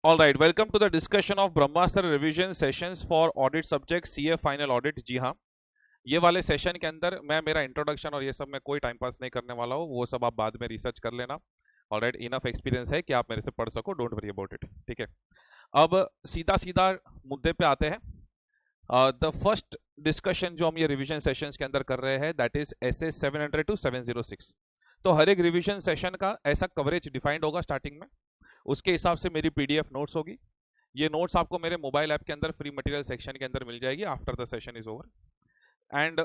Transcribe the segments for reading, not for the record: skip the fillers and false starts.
All right, welcome to the discussion of Brahmastra revision sessions for audit subject CA final audit। जी हाँ, ये वाले session के अंदर मैं मेरा इंट्रोडक्शन और ये सब मैं कोई टाइम पास नहीं करने वाला हूँ, वो सब आप बाद में रिसर्च कर लेना। ऑल राइट, इनफ एक्सपीरियंस है कि आप मेरे से पढ़ सको, डोंट वरी अबाउट इट। ठीक है, अब सीधा सीधा मुद्दे पे आते हैं। द फर्स्ट डिस्कशन जो हम ये रिविजन सेशंस के अंदर कर रहे हैं दैट इज एसए 700 टू 706। तो हर एक रिविजन सेशन का ऐसा कवरेज डिफाइंड होगा स्टार्टिंग में, उसके हिसाब से मेरी पीडीएफ नोट्स होगी। ये नोट्स आपको मेरे मोबाइल ऐप के अंदर फ्री मटेरियल सेक्शन के अंदर मिल जाएगी after the session is over. And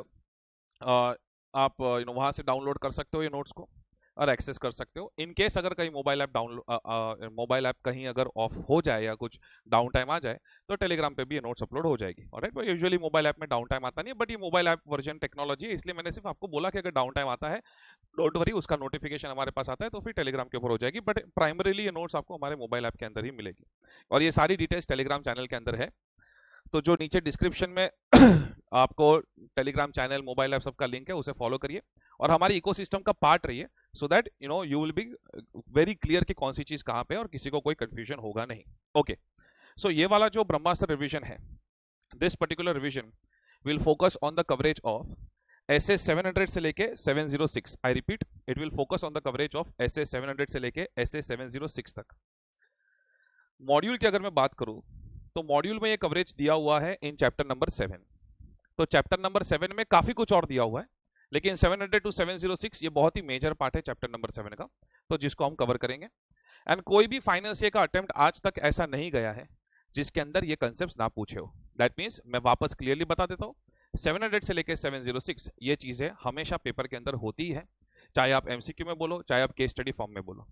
आप वहाँ से डाउनलोड कर सकते हो ये नोट्स को और एक्सेस कर सकते हो। इन केस अगर कहीं मोबाइल ऐप कहीं अगर ऑफ हो जाए या कुछ डाउन टाइम आ जाए तो टेलीग्राम पे भी ये नोट्स अपलोड हो जाएगी। Alright, but usually mobile app में डाउन टाइम आता नहीं है, बट ये मोबाइल ऐप वर्जन टेक्नोलॉजी है, इसलिए मैंने सिर्फ आपको बोला कि अगर डाउन टाइम आता है डोंट वरी, उसका नोटिफिकेशन हमारे पास आता है तो फिर टेलीग्राम के ऊपर हो जाएगी। बट प्राइमरीली ये नोट्स आपको हमारे मोबाइल ऐप के अंदर ही मिलेगी और ये सारी डिटेल्स टेलीग्राम चैनल के अंदर है। तो जो नीचे डिस्क्रिप्शन में आपको टेलीग्राम चैनल मोबाइल ऐप सबका लिंक है, उसे फॉलो करिए और हमारी इकोसिस्टम का पार्ट रहिए, so that you will be very clear कि कौन सी चीज कहां पे है और किसी को कोई कंफ्यूजन होगा नहीं। ओके, सो ये वाला जो ब्रह्मास्त्र रिवीजन है, this particular revision will focus on the coverage of SA 700 से लेके 706। I repeat, it will focus on the coverage of SA 700 से लेके एसए 706 तक। मॉड्यूल की अगर मैं बात करूं तो मॉड्यूल में ये कवरेज दिया हुआ है इन चैप्टर नंबर 7। तो चैप्टर नंबर 7 में काफी कुछ और दिया हुआ है, लेकिन 700 टू 706 ये बहुत ही मेजर पार्ट है चैप्टर नंबर 7 का, तो जिसको हम कवर करेंगे। एंड कोई भी फाइनेंस का अटेम्प्ट आज तक ऐसा नहीं गया है जिसके अंदर ये कंसेप्ट ना पूछे हो। दैट मीन्स मैं वापस क्लियरली बता देता हूँ, 700 से लेकर 706 ये चीजें हमेशा पेपर के अंदर होती है, चाहे आप एमसीक्यू में बोलो चाहे आप केस स्टडी फॉर्म में बोलो।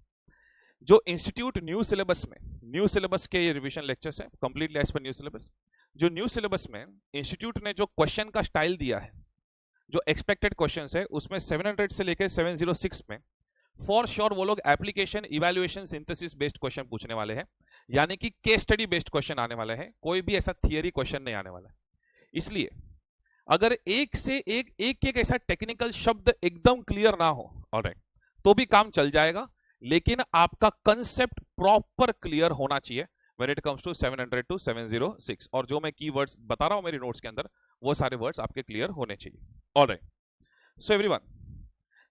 जो इंस्टीट्यूट न्यू सिलेबस के ये रिवीजन लेक्चर्स है completely as per new syllabus. जो न्यू सिलेबस में इंस्टीट्यूट ने जो क्वेश्चन का स्टाइल दिया है, जो एक्सपेक्टेड क्वेश्चंस है, उसमें 700 से लेकर 706 में फॉर श्योर वो लोग application evaluation synthesis based question पूछने वाले हैं, यानी कि केस स्टडी बेस्ड क्वेश्चन आने वाले हैं, कोई भी ऐसा थियरी क्वेश्चन नहीं आने वाला है। इसलिए अगर एक से एक ऐसा टेक्निकल शब्द एकदम क्लियर ना हो, ऑलराइट, तो भी काम चल जाएगा, लेकिन आपका कंसेप्ट प्रॉपर क्लियर होना चाहिए when it comes to 700 to 706। और जो मैं कीवर्ड्स बता रहा हूं मेरी नोट्स के अंदर, वो सारे वर्ड्स आपके क्लियर होने चाहिए। ऑलराइट, सो एवरीवन,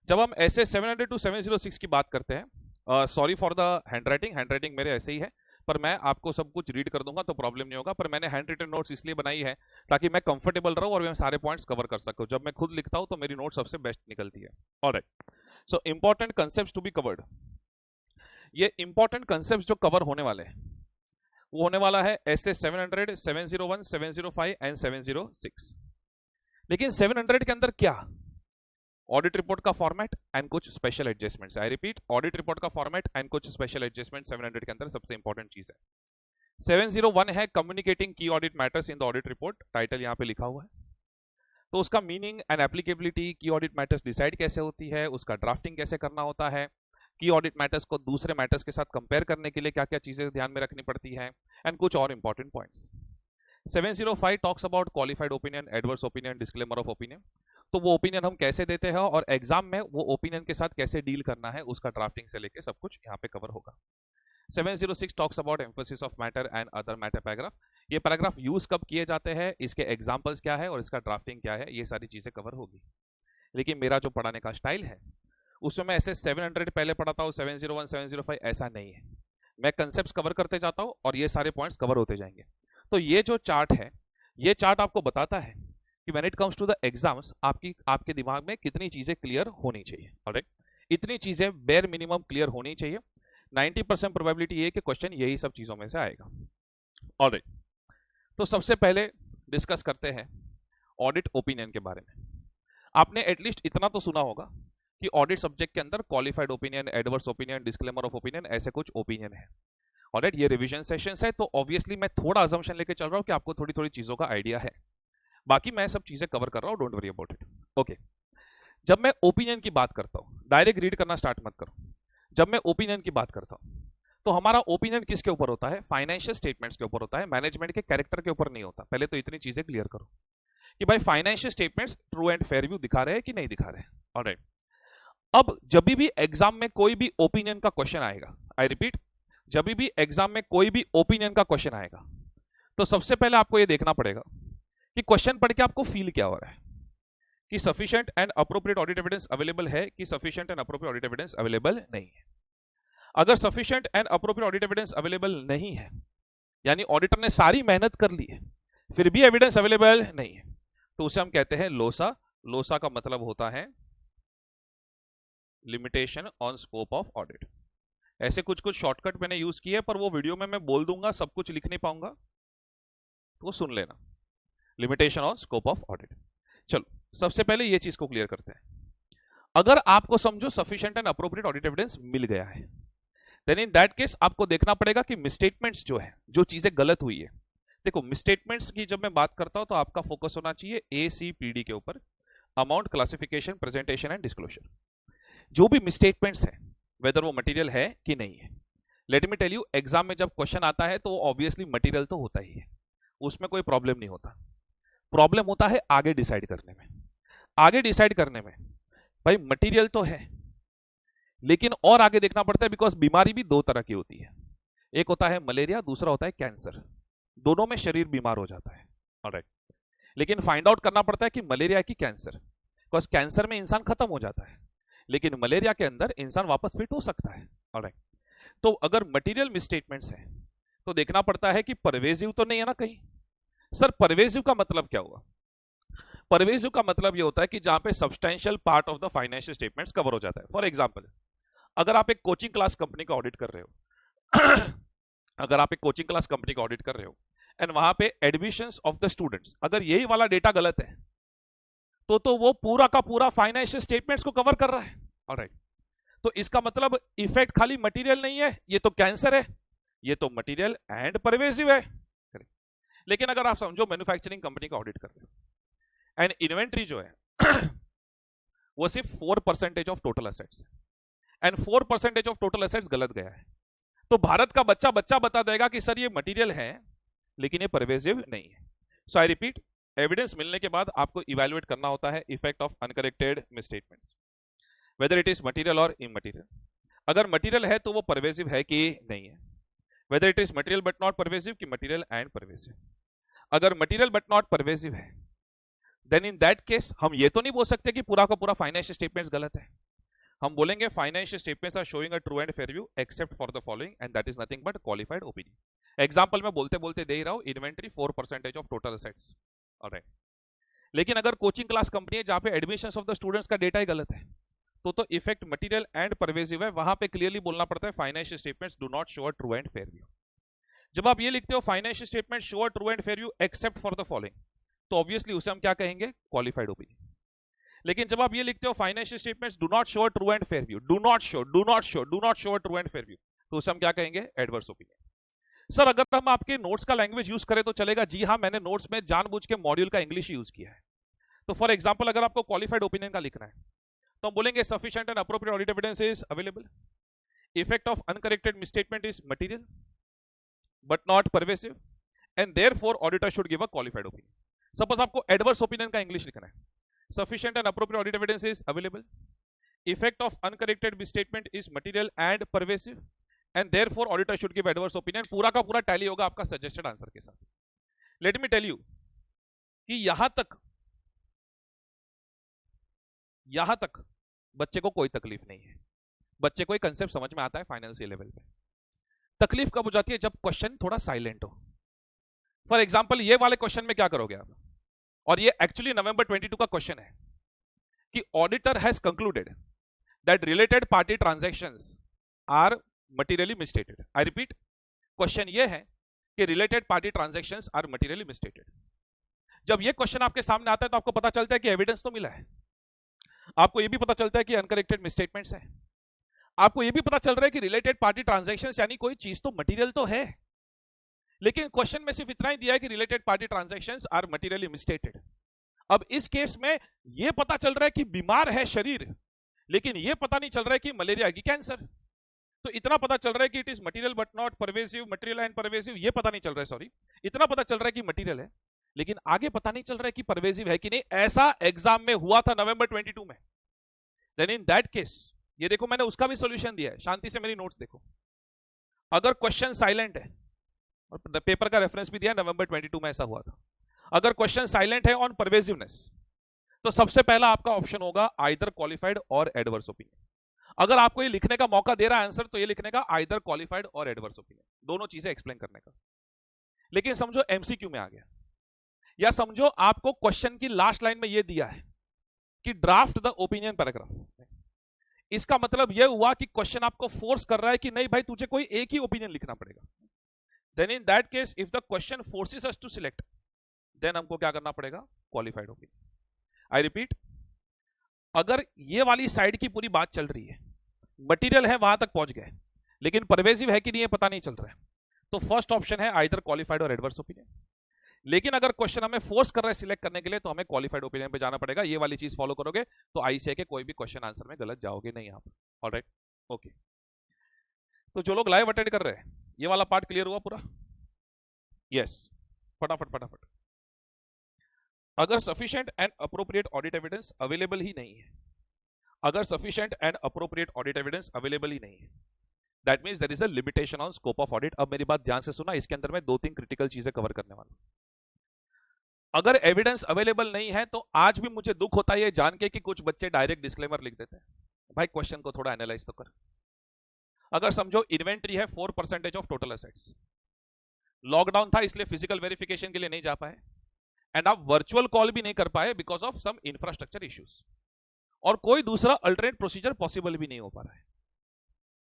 जब हम ऐसे 700 टू 706 की बात करते हैं, सॉरी फॉर द हैंडराइटिंग मेरे ऐसे ही है, पर मैं आपको सब कुछ रीड कर दूंगा तो प्रॉब्लम नहीं होगा। पर मैंने हैंड रिटन नोट्स इसलिए बनाई है ताकि मैं कंफर्टेबल रहूं और मैं सारे पॉइंट्स कवर कर सकूं। जब मैं खुद लिखता हूं तो मेरी नोट सबसे बेस्ट निकलती है। Alright, so important concepts to be covered. ये इंपॉर्टेंट कंसेप्ट्स जो कवर होने वाले हैं वो होने वाला है एसए 700, 701, 705 एंड 706। लेकिन 700 के अंदर क्या? ऑडिट रिपोर्ट का फॉर्मेट एंड कुछ special adjustments. I repeat, audit report का फॉर्मेट एंड कुछ स्पेशल एडजस्टमेंट 700 के अंदर सबसे इंपॉर्टेंट चीज है। 701 है कम्युनिकेटिंग की audit matters in the audit report, title यहां पे लिखा हुआ है। तो उसका मीनिंग एंड एप्लीकेबिलिटी, की ऑडिट मैटर्स डिसाइड कैसे होती है, उसका ड्राफ्टिंग कैसे करना होता है, की ऑडिट मैटर्स को दूसरे मैटर्स के साथ कंपेयर करने के लिए क्या क्या चीजें ध्यान में रखनी पड़ती है, एंड कुछ और important points. 705 talks about qualified opinion, adverse opinion, disclaimer of opinion. तो वो ओपिनियन हम कैसे देते हैं और एग्जाम में वो ओपिनियन के साथ कैसे डील करना है, उसका ड्राफ्टिंग से लेके सब कुछ यहाँ पे कवर होगा। 706 talks about emphasis of matter and other matter paragraph. ये पैराग्राफ यूज कब किए जाते हैं, इसके एग्जांपल्स क्या है और इसका ड्राफ्टिंग क्या है, ये सारी चीजें कवर होगी। लेकिन मेरा जो पढ़ाने का स्टाइल है उसमें मैं ऐसे 700 पहले पढ़ाता हूँ, 701, 705 ऐसा नहीं है। मैं कंसेप्ट कवर करते जाता हूँ और ये सारे पॉइंट्स कवर होते जाएंगे। तो ये जो चार्ट है, ये चार्ट आपको बताता है कि when it comes to the exams आपके दिमाग में कितनी चीजें क्लियर होनी चाहिए। ऑलराइट, इतनी चीजें बेयर मिनिमम क्लियर होनी चाहिए। 90% प्रोबेबिलिटी ये कि क्वेश्चन यही सब चीजों में से आएगा। ऑलराइट, तो सबसे पहले डिस्कस करते हैं ऑडिट ओपिनियन के बारे में। आपने एटलीस्ट इतना तो सुना होगा कि ऑडिट सब्जेक्ट के अंदर qualified opinion, adverse opinion, disclaimer of opinion, ऐसे कुछ ओपिनियन है। ऑलराइट, ये रिवीजन सेशंस है तो ऑब्वियसली मैं थोड़ा अजम्पशन लेके चल रहा हूं कि आपको थोड़ी थोड़ी चीजों का आइडिया है, बाकी मैं सब चीजें कवर कर रहा हूं, don't worry about it. Okay, जब मैं ओपिनियन की बात करता हूं, डायरेक्ट रीड करना स्टार्ट मत करो। जब मैं ओपिनियन की बात करता हूं तो हमारा ओपिनियन किसके ऊपर होता है? फाइनेंशियल स्टेटमेंट्स के ऊपर होता है, मैनेजमेंट के कैरेक्टर के ऊपर नहीं होता। पहले तो इतनी चीजें क्लियर करो कि भाई financial statements true and fair view दिखा रहे हैं कि नहीं दिखा रहे हैं। ऑलराइट, अब जब भी एग्जाम में कोई भी ओपिनियन का क्वेश्चन आएगा, आई रिपीट, जब भी एग्जाम में कोई भी ओपिनियन का क्वेश्चन आएगा तो सबसे पहले आपको यह देखना पड़ेगा कि क्वेश्चन पढ़ के आपको फील क्या हो रहा है, कि sufficient and appropriate audit evidence available है कि sufficient and appropriate audit evidence available नहीं है। अगर sufficient and appropriate audit evidence available नहीं है, यानी ऑडिटर ने सारी मेहनत कर ली है फिर भी एविडेंस अवेलेबल नहीं है, तो उसे हम कहते हैं लोसा। लोसा का मतलब होता है limitation on scope of audit. ऐसे कुछ कुछ शॉर्टकट मैंने यूज किए पर वो वीडियो में मैं बोल दूंगा, सब कुछ लिख नहीं पाऊंगा, तो सुन लेना। Limitation on scope of audit. चलो सबसे पहले ये चीज को क्लियर करते हैं। अगर आपको समझो sufficient and appropriate audit evidence मिल गया है, देन इन दैट केस आपको देखना पड़ेगा कि मिसस्टेटमेंट्स जो है, जो चीजें गलत हुई है। देखो मिसस्टेटमेंट्स की जब मैं बात करता हूं तो आपका फोकस होना चाहिए ACPD के ऊपर, amount, classification, presentation and disclosure. जो भी मिसस्टेटमेंट्स है वेदर वो मटेरियल है कि नहीं है। Let me tell you, exam में जब क्वेश्चन आता है तो ऑब्वियसली मटेरियल तो होता ही है, उसमें कोई प्रॉब्लम नहीं होता। प्रॉब्लम होता है आगे डिसाइड करने में। आगे डिसाइड करने में भाई मटेरियल तो है लेकिन और आगे देखना पड़ता है, बिकॉज बीमारी भी दो तरह की होती है। एक होता है मलेरिया, दूसरा होता है कैंसर। दोनों में शरीर बीमार हो जाता है, ऑलराइट। लेकिन फाइंड आउट करना पड़ता है कि मलेरिया की कैंसर, बिकॉज कैंसर में इंसान खत्म हो जाता है लेकिन मलेरिया के अंदर इंसान वापस फिट हो सकता है, ऑलराइट। तो अगर मटेरियल मिसस्टेटमेंट्स है तो देखना पड़ता है कि परवेजिव तो नहीं है ना कहीं। सर परवेजिव का मतलब क्या हुआ? परवेजिव का मतलब ये होता है कि जहां पे substantial part of the financial statements cover हो जाता है। फॉर एग्जांपल, अगर आप एक कोचिंग क्लास कंपनी का ऑडिट कर रहे हो अगर आप एक कोचिंग क्लास कंपनी का ऑडिट कर रहे हो एंड वहां पे एडमिशंस ऑफ द स्टूडेंट्स, अगर यही वाला डेटा गलत है तो वो पूरा का पूरा फाइनेंशियल स्टेटमेंट्स को कवर कर रहा है, ऑलराइट। तो इसका मतलब इफेक्ट खाली मटेरियल नहीं है, ये तो कैंसर है, ये तो मटेरियल एंड परवेजिव है। लेकिन अगर आप समझो मैन्युफैक्चरिंग कंपनी का ऑडिट कर रहे हो एंड इन्वेंट्री जो है वो सिर्फ 4% ऑफ टोटल एसेट्स है एंड 4% ऑफ टोटल एसेट्स गलत गया है, तो भारत का बच्चा बता देगा कि सर ये मटेरियल है लेकिन ये परवेजिव नहीं है। सो आई रिपीट, एविडेंस मिलने के बाद आपको इवैल्यूएट करना होता है effect of uncorrected misstatements, whether it is material और इमटेरियल। अगर मटेरियल है तो वो परवेजिव है कि नहीं है, whether it is material but not pervasive कि मटेरियल एंड परवेजिव। अगर मटेरियल बट नॉट परवेजिव है देन इन दैट केस हम ये तो नहीं बोल सकते कि पूरा का पूरा फाइनेंशियल स्टेटमेंट्स गलत है। हम बोलेंगे financial statements are showing a true and fair view except for the following and that is nothing but qualified opinion. Example में बोलते बोलते दे ही रहा हूं, inventory 4% of total assets, alright. लेकिन अगर कोचिंग क्लास कंपनी है जहां पे एडमिशंस ऑफ द स्टूडेंट्स का डेटा ही गलत है तो इफेक्ट मटेरियल एंड परवेजिव है, वहां पे क्लियरली बोलना पड़ता है financial statements do not show a true and fair view. जब आप ये लिखते हो financial statement show a true and fair view except for the following, तो ऑब्वियसली उसे हम क्या कहेंगे? Qualified opinion. लेकिन जब आप ये लिखते हो financial statements do not show a true and fair view, do not show a true and fair view, तो उसे हम क्या कहेंगे? Adverse opinion. सर अगर हम आपके नोट्स का लैंग्वेज यूज करें तो चलेगा? जी हाँ, मैंने नोट्स में जानबूझ के मॉड्यूल का इंग्लिश यूज किया है। तो फॉर एग्जाम्पल अगर आपको क्वालिफाइड ओपिनियन का लिखना है तो हम बोलेंगे sufficient and appropriate audit evidence is available, effect of uncorrected misstatement is material but not pervasive and therefore auditor should give a qualified opinion. Suppose आपको एडवर्स ओपिनियन का इंग्लिश लिखना है, sufficient and appropriate audit evidence is available, effect of uncorrected misstatement is material and pervasive and therefore auditor should give adverse opinion। पूरा का पूरा tally होगा आपका suggested answer के साथ। लेट मी टेल यू कि यहां तक बच्चे को कोई तकलीफ नहीं है, बच्चे को एक कंसेप्ट समझ में आता है फाइनेंशियल लेवल पे। तकलीफ कब हो जाती है? जब क्वेश्चन थोड़ा साइलेंट हो। फॉर एग्जाम्पल ये वाले क्वेश्चन में क्या करोगे आप, और ये एक्चुअली नवंबर 22 का क्वेश्चन है कि auditor has concluded that related party transactions are materially misstated. I repeat, question ये है कि related party transactions are materially misstated. जब ये क्वेश्चन आपके सामने आता है तो आपको पता चलता है कि एविडेंस तो मिला है, आपको ये भी पता चलता है कि अनकरेक्टेड मिसस्टेटमेंट्स है, आपको ये भी पता चल रहा है कि रिलेटेड पार्टी ट्रांजैक्शंस यानी कोई चीज तो मटेरियल तो है, लेकिन क्वेश्चन में सिर्फ इतना ही दिया है कि related party transactions are materially misstated. अब इस केस में यह पता चल रहा है कि बीमार है शरीर, लेकिन यह पता नहीं चल रहा है कि मलेरिया की कैंसर। तो इतना पता चल रहा है कि it is material but not pervasive, material and pervasive, यह पता नहीं चल रहा है, सॉरी, इतना पता चल रहा है कि मटेरियल है, लेकिन आगे पता नहीं चल रहा है कि परवेसिव है कि नहीं। ऐसा एग्जाम में हुआ था नवंबर 22 में। देन इन दैट केस ये देखो मैंने उसका भी सॉल्यूशन दिया है, शांति से मेरी नोट्स देखो। अगर क्वेश्चन साइलेंट है, और पेपर का रेफरेंस भी दिया, नवंबर 22 में ऐसा हुआ था, अगर क्वेश्चन साइलेंट है ऑन परवेसिवनेस, तो सबसे पहला आपका ऑप्शन होगा आइदर क्वालिफाइड और एडवर्स ओपिनियन। अगर आपको ये लिखने का मौका दे रहा है आंसर, तो ये लिखने का आइदर क्वालिफाइड और एडवर्स ओपिनियन, दोनों चीजें एक्सप्लेन करने का। लेकिन समझो एमसीक्यू में आ गया, या समझो आपको क्वेश्चन की लास्ट लाइन में ये दिया है कि ड्राफ्ट द ओपिनियन पैराग्राफ, इसका मतलब यह हुआ कि क्वेश्चन आपको फोर्स कर रहा है कि नहीं भाई तुझे कोई एक ही ओपिनियन लिखना पड़ेगा। Then in that case if the question forces us to select, then हमको क्या करना पड़ेगा, क्वालिफाइड ओपिनियन। आई रिपीट, अगर ये वाली साइड की पूरी बात चल रही है, मटेरियल है वहां तक पहुंच गए, लेकिन परवेसिव है कि नहीं है पता नहीं चल रहा है, तो फर्स्ट ऑप्शन है आइदर क्वालिफाइड और एडवर्स ओपिनियन। लेकिन अगर क्वेश्चन हमें फोर्स कर रहा है सिलेक्ट करने के लिए, तो हमें क्वालिफाइड ओपिनियन पे जाना पड़ेगा। ये वाली चीज फॉलो करोगे तो आईसीए के कोई भी क्वेश्चन आंसर में गलत जाओगे नहीं आप। Alright, okay. तो जो लोग लाइव अटेंड कर रहे हैं, ये वाला पार्ट क्लियर हुआ पूरा? यस, फटाफट फटाफट। अगर sufficient and appropriate audit evidence available ही नहीं है, अगर sufficient and appropriate audit evidence available ही नहीं है, that means there is a limitation on scope of audit. अब मेरी बात ध्यान से सुना, इसके अंदर मैं 2-3 क्रिटिकल चीजें कवर करने वाला हूं। अगर एविडेंस अवेलेबल नहीं है, तो आज भी मुझे दुख होता है ये जान के कि कुछ बच्चे डायरेक्ट डिस्क्लेमर लिख देते हैं। भाई क्वेश्चन को थोड़ा एनालाइज तो कर। अगर समझो इन्वेंट्री है 4% ऑफ टोटल एसेट्स, लॉकडाउन था इसलिए फिजिकल वेरिफिकेशन के लिए नहीं जा पाए, एंड आप वर्चुअल कॉल भी नहीं कर पाए because of some infrastructure issues, और कोई दूसरा अल्टरनेट प्रोसीजर पॉसिबल भी नहीं हो पा रहा है।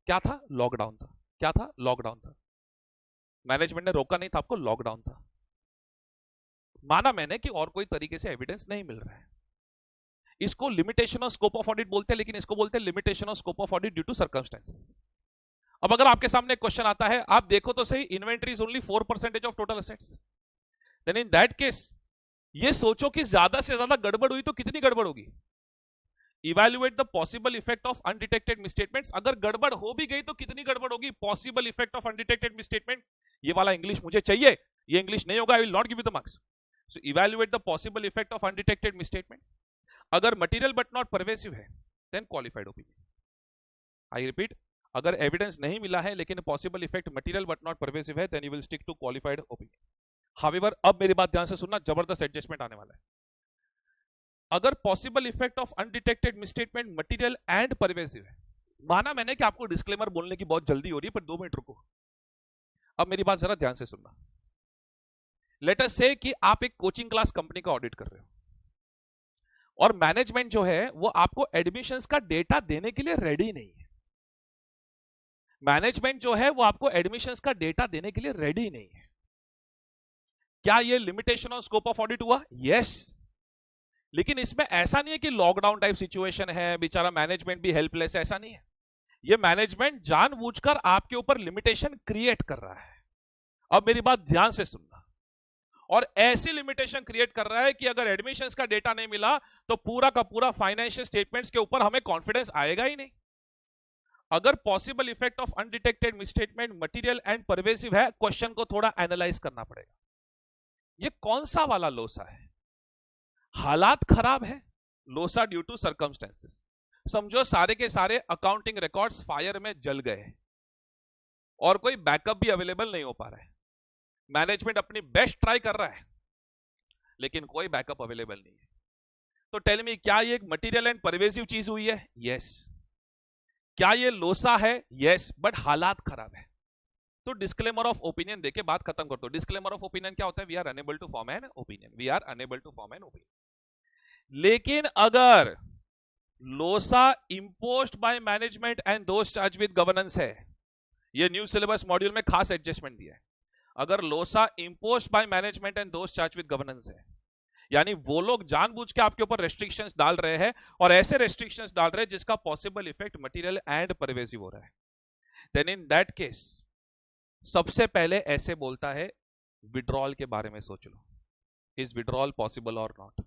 क्या था? लॉकडाउन था। क्या था? लॉकडाउन था। मैनेजमेंट ने रोका नहीं था आपको, लॉकडाउन था। माना मैंने कि और कोई तरीके से एविडेंस नहीं मिल रहा है। इसको limitation of scope of audit बोलते हैं, लेकिन इसको बोलते हैं limitation of scope of audit due to circumstances. अब अगर आपके सामने क्वेश्चन आता है, आप देखो तो सही, inventory is only 4% of total assets, then in that case ये सोचो कि ज्यादा से ज्यादा गड़बड़ हुई तो कितनी गड़बड़ होगी। Evaluate the possible effect of undetected misstatements. अगर गड़बड़ हो भी गई तो कितनी गड़बड़ होगी, possible effect of undetected misstatement. ये वाला इंग्लिश मुझे चाहिए, ये इंग्लिश नहीं होगा I will not give you the marks. So evaluate the possible effect of undetected misstatement. अगर मटेरियल बट नॉट परवेसिव है, then qualified opinion. I repeat, अगर एविडेंस नहीं मिला है लेकिन possible effect material but not pervasive है, then you will stick to qualified opinion. However, अब मेरी बात ध्यान से सुनना, जबरदस्त एडजस्टमेंट आने वाला है। अगर possible effect of undetected misstatement material and pervasive है, माना मैंने कि आपको डिस्क्लेमर बोलने की बहुत जल्दी हो रही है, पर 2 मिनट रुको। अब मेरी बात जरा ध्यान से सुनना। लेट अस से कि आप एक कोचिंग क्लास कंपनी का ऑडिट कर रहे हो, और मैनेजमेंट जो है वो आपको एडमिशंस का डेटा देने के लिए रेडी नहीं है। मैनेजमेंट जो है वो आपको एडमिशंस का डेटा देने के लिए रेडी नहीं है। क्या ये limitation of scope of audit हुआ? यस। लेकिन इसमें ऐसा नहीं है कि लॉकडाउन टाइप सिचुएशन है, बेचारा मैनेजमेंट भी हेल्पलेस है, ऐसा नहीं है। ये मैनेजमेंट जानबूझकर आपके ऊपर लिमिटेशन क्रिएट कर रहा है। अब मेरी बात ध्यान से सुनना, और ऐसी लिमिटेशन क्रिएट कर रहा है कि अगर एडमिशंस का डेटा नहीं मिला तो पूरा का पूरा फाइनेंशियल स्टेटमेंट्स के ऊपर हमें कॉन्फिडेंस आएगा ही नहीं। अगर possible effect of undetected misstatement material and pervasive है, क्वेश्चन को थोड़ा एनालाइज करना पड़ेगा। ये कौन सा वाला लोसा है? हालात खराब है, लोसा ड्यू टू सर्कमस्टेंसेस। समझो सारे के सारे अकाउंटिंग रिकॉर्ड्स फायर में जल गए और कोई बैकअप भी अवेलेबल नहीं हो पा रहा है। मैनेजमेंट अपनी बेस्ट ट्राई कर रहा है लेकिन कोई बैकअप अवेलेबल नहीं है। तो टेल मी, क्या ये एक मटेरियल एंड परवेसिव चीज हुई है? यस। क्या ये लोसा है? यस, बट हालात खराब है। तो डिस्क्लेमर ऑफ ओपिनियन देके बात खत्म कर दो। डिस्क्लेमर ऑफ ओपिनियन क्या होता है? We are unable to form an opinion, we are unable to form an opinion. लेकिन अगर लोसा imposed by management and those charged with governance है, ये न्यू सिलेबस मॉड्यूल में खास एडजस्टमेंट दिया है। अगर लोसा imposed by management and those charged with governance है, यानी वो लोग जानबूझ के आपके ऊपर रेस्ट्रिक्शंस डाल रहे हैं, और ऐसे रेस्ट्रिक्शंस डाल रहे हैं जिसका possible effect material and pervasive हो रहा है, देन इन दैट केस सबसे पहले ऐसे बोलता है विड्रॉल के बारे में सोच लो। इज विड्रॉल पॉसिबल और नॉट?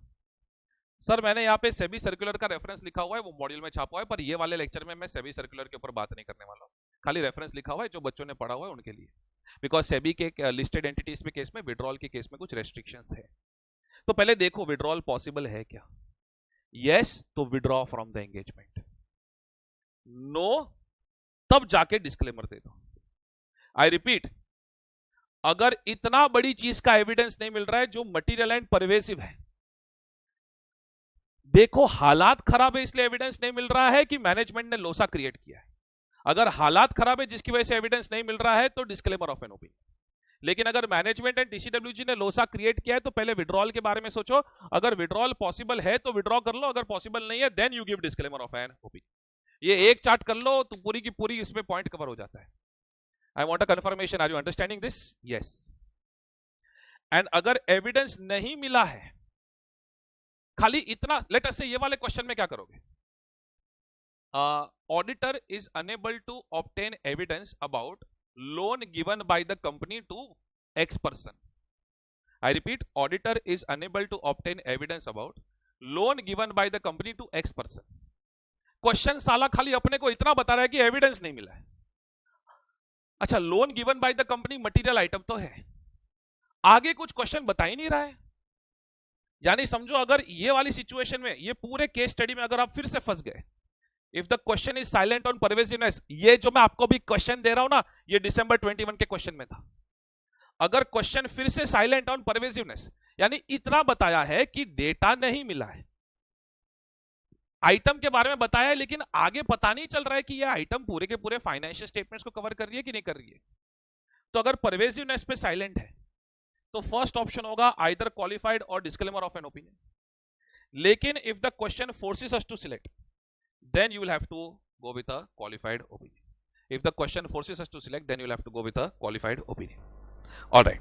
सर मैंने यहाँ पे सेबी सर्कुलर का रेफरेंस लिखा हुआ है, वो मॉड्यूल में छापा हुआ है, पर ये वाले लेक्चर में मैं सेबी सर्कुलर के ऊपर बात नहीं करने वाला हूँ। खाली रेफरेंस लिखा हुआ है, जो बच्चों ने पढ़ा हुआ है उनके लिए, बिकॉज सेबी के लिस्टेड एंटिटीज के केस में, विड्रॉल के केस में कुछ रेस्ट्रिक्शंस है। तो पहले देखो विड्रॉल पॉसिबल है क्या? यस, तो withdraw from the engagement. No, तब जाके डिस्क्लेमर दे दो। आई रिपीट, अगर इतना बड़ी चीज का एविडेंस नहीं मिल रहा है जो मटीरियल एंड परवेसिव है, देखो हालात खराब है इसलिए एविडेंस नहीं मिल रहा है कि मैनेजमेंट ने लोसा क्रिएट किया है। अगर हालात खराब है जिसकी वजह से एविडेंस नहीं मिल रहा है तो डिस्क्लेमर ऑफ एन ओपिनियन। लेकिन अगर मैनेजमेंट एंड डीसीडब्ल्यूजी ने लोसा क्रिएट किया है तो पहले विड्रॉल के बारे में सोचो। अगर विड्रॉल पॉसिबल है तो विड्रॉ कर लो, अगर पॉसिबल नहीं है then you give disclaimer of an opinion. ये एक चार्ट कर लो तो पूरी की पूरी इसमें पॉइंट कवर हो जाता है। I want a confirmation, are you understanding this? Yes. And अगर एविडेंस नहीं मिला है, खाली इतना, लेट अस से ये वाले क्वेश्चन में क्या करोगे? Auditor is unable to obtain evidence about loan given by the company to X person. I repeat, auditor is unable to obtain evidence about loan given by the company to X person. Question साला खाली अपने को इतना बता रहा है कि evidence नहीं मिला है। अच्छा, loan given by the company material item तो है, आगे कुछ क्वेश्चन बता ही नहीं रहा है। यानी समझो अगर ये वाली सिचुएशन में, ये पूरे केस स्टडी में अगर आप फिर से फंस गए, if the question is silent on pervasiveness, ये जो मैं आपको भी क्वेश्चन दे रहा हूं ना, ये दिसंबर 21 के क्वेश्चन में था। अगर क्वेश्चन फिर से साइलेंट ऑन परवेसिवनेस, यानी इतना बताया है कि डेटा नहीं मिला है, आइटम के बारे में बताया है, लेकिन आगे पता नहीं चल रहा है कि ये आइटम पूरे के पूरे फाइनेंशियल स्टेटमेंट्स को कवर कर रही है कि नहीं कर रही है। तो अगर परवेसिवनेस पे साइलेंट है तो फर्स्ट ऑप्शन होगा आइदर क्वालिफाइड और डिस्क्लेमर ऑफ एन ओपिनियन। लेकिन if the question forces us to select, then you will have to go with a qualified opinion. If the question forces us to select, then you will have to go with a qualified opinion. All right,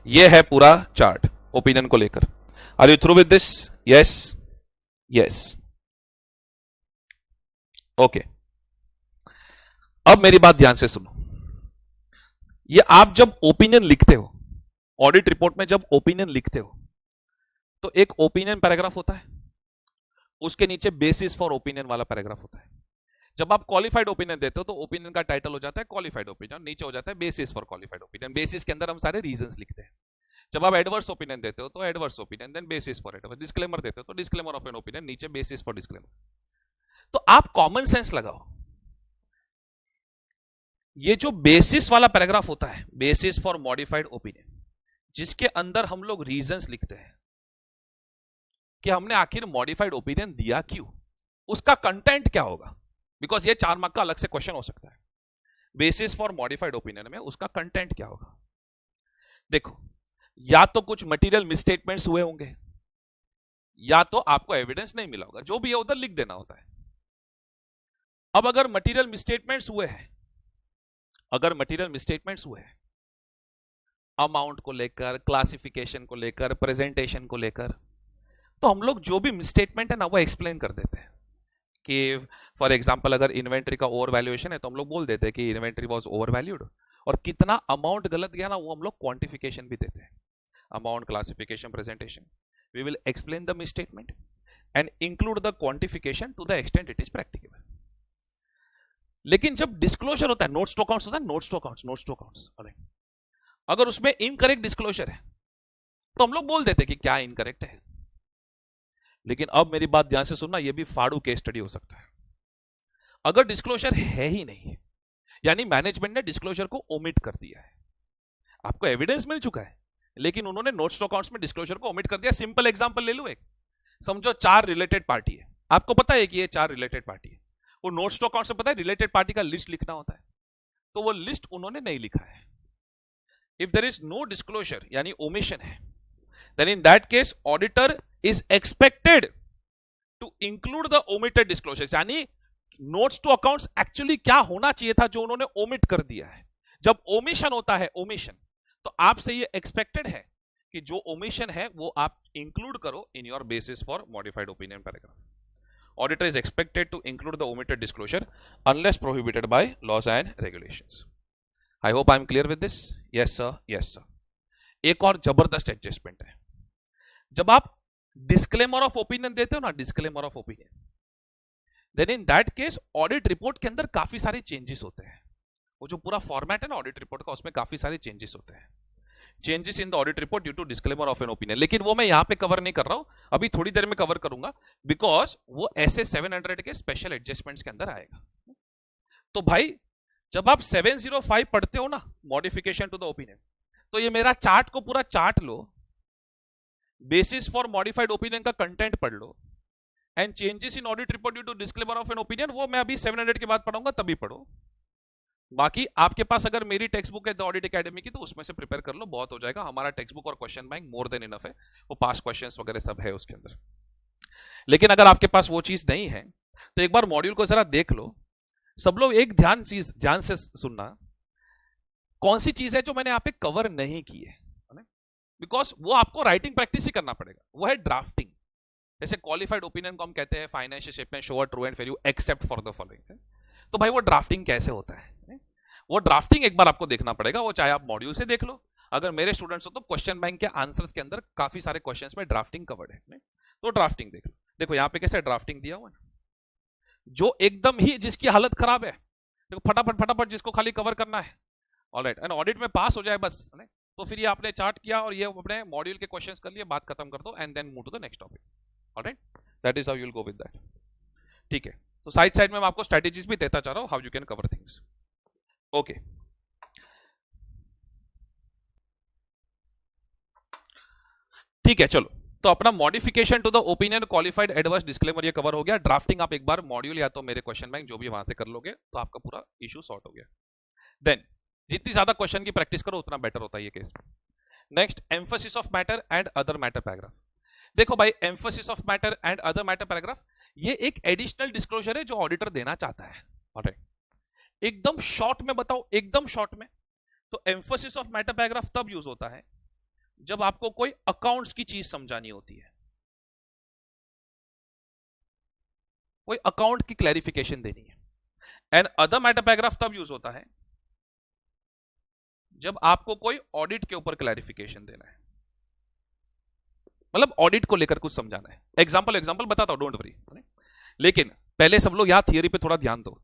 ये है पूरा chart opinion को लेकर। Are you through with this? Yes, yes. Okay. अब मेरी बात ध्यान से सुनो। ये आप जब ओपिनियन लिखते हो, ऑडिट रिपोर्ट में जब ओपिनियन लिखते हो, तो एक ओपिनियन पैराग्राफ होता है, उसके नीचे बेसिस फॉर ओपिनियन वाला पैराग्राफ होता है। जब आप क्वालिफाइड ओपिनियन देते हो तो ओपिनियन का टाइटल हो जाता है क्वालिफाइड ओपिनियन, नीचे हो जाता है basis for qualified opinion. Basis के अंदर हम सारे रीजंस लिखते हैं। जब आप एडवर्स ओपिनियन देते हो तो adverse opinion, then basis for adverse. Disclaimer देते हो तो डिस्क्लेमर ऑफ एन ओपिनियन, नीचे बेसिस फॉर डिस्क्लेमर। तो आप कॉमन सेंस लगाओ। ये जो बेसिस वाला पैराग्राफ होता है, बेसिस फॉर मॉडिफाइड ओपिनियन, जिसके अंदर हम लोग रीजंस लिखते हैं कि हमने आखिर मॉडिफाइड ओपिनियन दिया क्यों, उसका कंटेंट क्या होगा, बिकॉज ये 4 मार्क का अलग से क्वेश्चन हो सकता है। बेसिस फॉर मॉडिफाइड ओपिनियन में उसका कंटेंट क्या होगा? देखो, या तो कुछ मटेरियल मिसस्टेटमेंट्स हुए होंगे, या तो आपको एविडेंस नहीं मिला होगा, जो भी है उधर लिख देना होता है। अब अगर मटेरियल मिसस्टेटमेंट्स हुए हैं, अगर मटेरियल मिसस्टेटमेंट्स हुए हैं अमाउंट को लेकर, क्लासिफिकेशन को लेकर, प्रेजेंटेशन को लेकर, तो हम लोग जो भी मिसस्टेटमेंट है ना वो एक्सप्लेन कर देते हैं कि फॉर एग्जांपल अगर इन्वेंट्री का ओवर वैल्यूएशन है तो हम लोग बोल देते हैं कि इन्वेंट्री वाज ओवर वैल्यूड, और कितना अमाउंट गलत गया ना वो हम लोग क्वांटिफिकेशन भी देते हैं, amount, classification, presentation. We will explain the misstatement and include the quantification to the extent it is practicable. लेकिन जब डिस्क्लोजर होता है, नोट्स टू अकाउंट्स होता है, नोट्स टू अकाउंट्स, अगर उसमें इनकरेक्ट डिस्क्लोजर है तो हम लोग बोल देते हैं कि क्या इनकरेक्ट है। लेकिन अब मेरी बात ध्यान से सुनना, यह भी फाड़ू केस स्टडी हो सकता है। अगर डिस्क्लोजर है ही नहीं, यानी मैनेजमेंट ने डिस्क्लोजर को ओमिट कर दिया है, आपको एविडेंस मिल चुका है लेकिन उन्होंने नोट्स टू अकाउंट्स में डिस्क्लोजर को ओमिट कर दिया। सिंपल एग्जांपल ले लो, एक समझो 4 रिलेटेड पार्टी है, आपको पता है कि ये 4 रिलेटेड पार्टी है, वो नोट्स टू अकाउंट्स में पता है रिलेटेड पार्टी का लिस्ट लिखना होता है, तो वो लिस्ट उन्होंने नहीं लिखा है। If there is no disclosure यानी ओमिशन है, then in that case auditor is expected to include the omitted disclosures, यानी notes to accounts एक्चुअली क्या होना चाहिए था जो उन्होंने ओमिट कर दिया है। जब ओमिशन होता है, ओमिशन, तो आपसे ये एक्सपेक्टेड है कि जो ओमिशन है वो आप इंक्लूड करो in your basis for modified opinion paragraph. Auditor is expected to include the omitted disclosure unless prohibited by laws and regulations. I hope I am clear with this. Yes sir, yes sir. एक और जबरदस्त adjustment है, जब आप disclaimer of opinion देते हो ना, disclaimer of opinion, then in that case audit report के अंदर काफी सारे चेंजेस होते हैं। वो जो पूरा फॉर्मेट है ना ऑडिट रिपोर्ट का, उसमें काफी सारे चेंजेस होते हैं। Changes in the audit report due to disclaimer of an opinion, लेकिन वो मैं यहां पे कवर नहीं कर रहा हूं, अभी थोड़ी देर में कवर करूंगा, बिकॉज वो ऐसे 700 के स्पेशल एडजस्टमेंट्स के अंदर आएगा। तो भाई जब आप 705 पढ़ते हो ना, मॉडिफिकेशन टू द ओपिनियन, तो ये मेरा चार्ट को पूरा चार्ट लो, बेसिस फॉर मॉडिफाइड ओपिनियन का कंटेंट पढ़ लो, and changes in audit report due to disclaimer of an opinion, वो मैं अभी 700 के बाद पढ़ाऊंगा, तभी पढ़ो। बाकी आपके पास अगर मेरी टेक्स्ट बुक है द ऑडिट एकेडमी की, तो उसमें से प्रिपेयर कर लो, बहुत हो जाएगा। हमारा टेक्स्ट बुक और question bank more than enough है, वो पास क्वेश्चंस वगैरह सब है उसके अंदर। लेकिन अगर आपके पास वो चीज नहीं है, तो एक बार मॉड्यूल को जरा देख लो। सब लोग एक ध्यान से सुनना, कौन सी चीज है जो मैंने यहाँ पे कवर नहीं की है, बिकॉज वो आपको राइटिंग प्रैक्टिस ही करना पड़ेगा। वो है ड्राफ्टिंग। जैसे क्वालिफाइड ओपिनियन को हम कहते हैं financial statement show true and fair you accept for the following, तो भाई वो ड्राफ्टिंग कैसे होता है, वो ड्राफ्टिंग एक बार आपको देखना पड़ेगा। वो चाहे आप मॉड्यूल से देख लो, अगर मेरे स्टूडेंट्स हो तो क्वेश्चन बैंक के आंसर्स के अंदर काफी सारे क्वेश्चंस में ड्राफ्टिंग कवर्ड है, तो ड्राफ्टिंग देख लो। देखो यहाँ पे कैसे ड्राफ्टिंग दिया हुआ है, जो एकदम ही जिसकी हालत खराब है, देखो फटाफट फटाफट जिसको खाली कवर करना है, ऑलराइट, एंड ऑडिट में पास हो जाए बस, तो फिर ये आपने चार्ट किया और ये अपने मॉड्यूल के क्वेश्चंस कर लिए, बात खत्म कर दो, and then move to the next topic, alright, that is how you will go with that. ठीक है, तो साइड में मैं आपको स्ट्रेटेजीज भी देता चाह रहा हूं, how you can cover things. Okay, ठीक है, चलो। तो अपना modification to the opinion, qualified, adverse, disclaimer ये कवर हो गया। ड्राफ्टिंग आप एक बार मॉड्यूल या तो मेरे क्वेश्चन बैंक जो भी वहां से कर लोगे, तो आपका पूरा इशू सॉर्ट हो गया। देन जितनी ज्यादा क्वेश्चन की प्रैक्टिस करो उतना बेटर होता है ये case. Next, emphasis of matter and other matter paragraph. देखो भाई, emphasis of matter and other matter paragraph ये एक एडिशनल डिस्क्लोजर है जो ऑडिटर देना चाहता है, ऑलराइट। एकदम शॉर्ट में बताओ, एकदम शॉर्ट में, तो एम्फोसिस ऑफ मैटर पैराग्राफ तब यूज होता है जब आपको कोई अकाउंट्स की चीज समझानी होती है, कोई अकाउंट की क्लैरिफिकेशन देनी है। एंड अदर मैटर पैराग्राफ तब यूज होता है जब आपको कोई ऑडिट के ऊपर क्लैरिफिकेशन देना है, मतलब ऑडिट को लेकर कुछ समझाना है। एग्जांपल बताता हूं, डोंट वरी। लेकिन पहले सब लोग यहां थियरी पे थोड़ा ध्यान दो।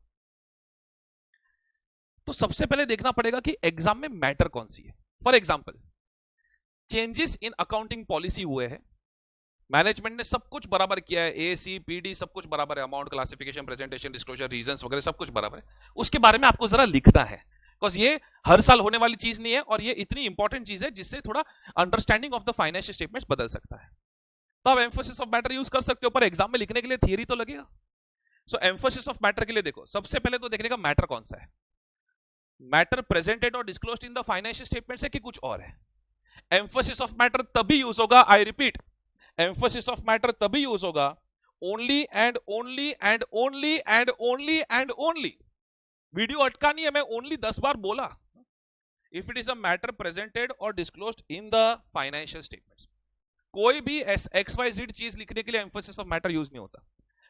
तो सबसे पहले देखना पड़ेगा कि एग्जाम में मैटर कौन सी है। For example, changes in accounting policy हुए हैं, मैनेजमेंट ने सब कुछ बराबर किया है, ए सी पी डी सब कुछ बराबर है, amount, classification, presentation, disclosure, reasons वगैरह सब कुछ बराबर है। उसके बारे में आपको जरा लिखना है, बिकॉज ये हर साल होने वाली चीज नहीं है, और ये इतनी इंपॉर्टेंट चीज है जिससे थोड़ा understanding of the financial statements बदल सकता है। तो आप एम्फोसिस ऑफ मैटर यूज कर सकते हो, पर एग्जाम में लिखने के लिए थियरी तो लगेगा। सो एम्फोसिस ऑफ मैटर के लिए देखो, सबसे पहले तो देखने का मैटर कौन सा है। मैटर प्रेजेंटेड और disclosed in the financial statements है कि कुछ और है। एम्फोसिस ऑफ मैटर तभी यूज होगा, I repeat, emphasis of matter तभी यूज होगा only and only and only and only and only, video अटका नहीं है, मैं ओनली 10 बार बोला, if it is a matter presented और disclosed in the financial statements. कोई भी XYZ चीज लिखने के लिए एम्फोसिस ऑफ मैटर यूज नहीं होता।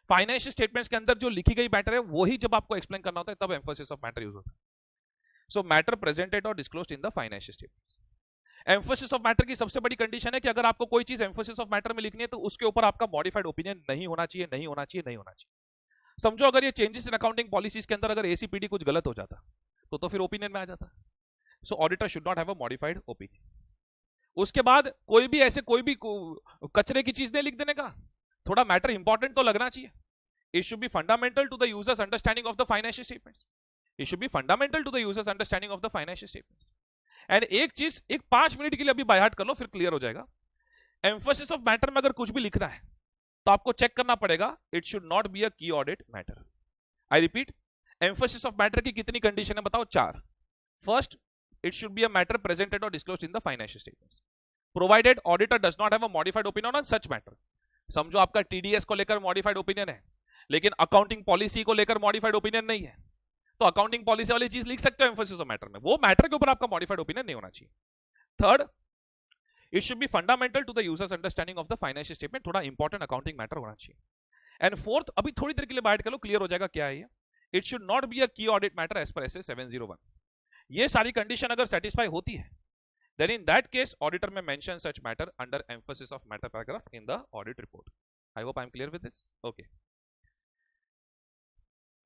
फाइनेंशियल स्टेटमेंट्स के अंदर जो लिखी गई मैटर है वही जब आपको एक्सप्लेन करना होता है तब एम्फोसिस ऑफ मैटर यूज होता है। सो मैटर प्रेजेंटेड और disclosed in the financial statements. Emphasis of matter की सबसे बड़ी कंडीशन है कि अगर आपको कोई चीज एम्फोसिस ऑफ मैटर में लिखनी है तो उसके ऊपर आपका मॉडिफाइड ओपिनियन नहीं होना चाहिए, नहीं होना चाहिए, नहीं होना चाहिए। समझो अगर ये चेंजेस इन अकाउंटिंग पॉलिसीज के अंदर अगर एसीपीडी कुछ गलत हो जाता तो फिर ओपिनियन में आ जाता। सो auditor should not have a modified opinion. उसके बाद कोई भी ऐसे कोई भी कचरे की चीज नहीं लिख देने का, थोड़ा मैटर इंपॉर्टेंट तो लगना चाहिए। It should be fundamental to the users understanding of the financial statements. It should be fundamental to the users understanding of the financial statements. And एक चीज, एक 5 मिनट के लिए अभी बाय हार्ट कर लो, फिर क्लियर हो जाएगा। एम्फोसिस ऑफ मैटर में अगर कुछ भी लिखना है तो आपको चेक करना पड़ेगा, it should not be a key audit matter. I repeat, emphasis of matter की कितनी कंडीशन है बताओ? 4। First, it should be a matter presented or disclosed in the financial statements, provided auditor does not have a modified opinion on such matter। समझो आपका TDS को लेकर modified opinion है, लेकिन अकाउंटिंग पॉलिसी को लेकर मॉडिफाइड ओपिनियन नहीं है, तो अकाउंटिंग पॉलिसी वाली चीज लिख सकते हो एम्फोसिस ऑफ मैटर में, वो मैटर के ऊपर आपका मॉडिफाइड ओपिनियन नहीं होना चाहिए। Third, it should be fundamental to the users understanding of the financial statement, थोड़ा इंपॉर्टेंट अकाउंटिंग मैटर होना चाहिए। एंड फोर्थ, अभी थोड़ी देर के लिए बाइट कर लो, क्लियर हो जाएगा क्या है ये। It should not be a key audit matter as per SA 701। ये सारी कंडीशन अगर सेटिस्फाई होती है, then in that case auditor may mention such matter under emphasis of matter paragraph in the audit report। I hope I am clear with this। okay,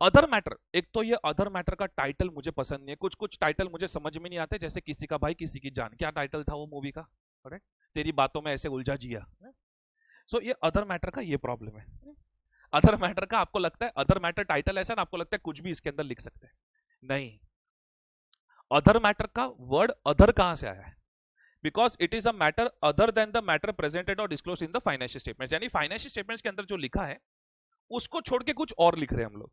other matter, एक तो ये other matter का title मुझे पसंद नहीं है, कुछ कुछ टाइटल मुझे समझ में नहीं आते, जैसे किसी का भाई किसी की जान, क्या टाइटल था वो मूवी का, तेरी बातों में ऐसे उलझा जिया। सो ये अदर मैटर का ये प्रॉब्लम है। अदर मैटर का आपको लगता है, अदर मैटर टाइटल ऐसा ना, आपको लगता है कुछ भी इसके अंदर लिख सकते हैं, नहीं, अदर मैटर का वर्ड अदर कहां से आया है? Because it is a matter other than the matter presented और disclose in the financial statements, यानी फाइनेंशियल स्टेटमेंट्स के अंदर जो लिखा है उसको छोड़ के कुछ और लिख रहे हैं हम लोग।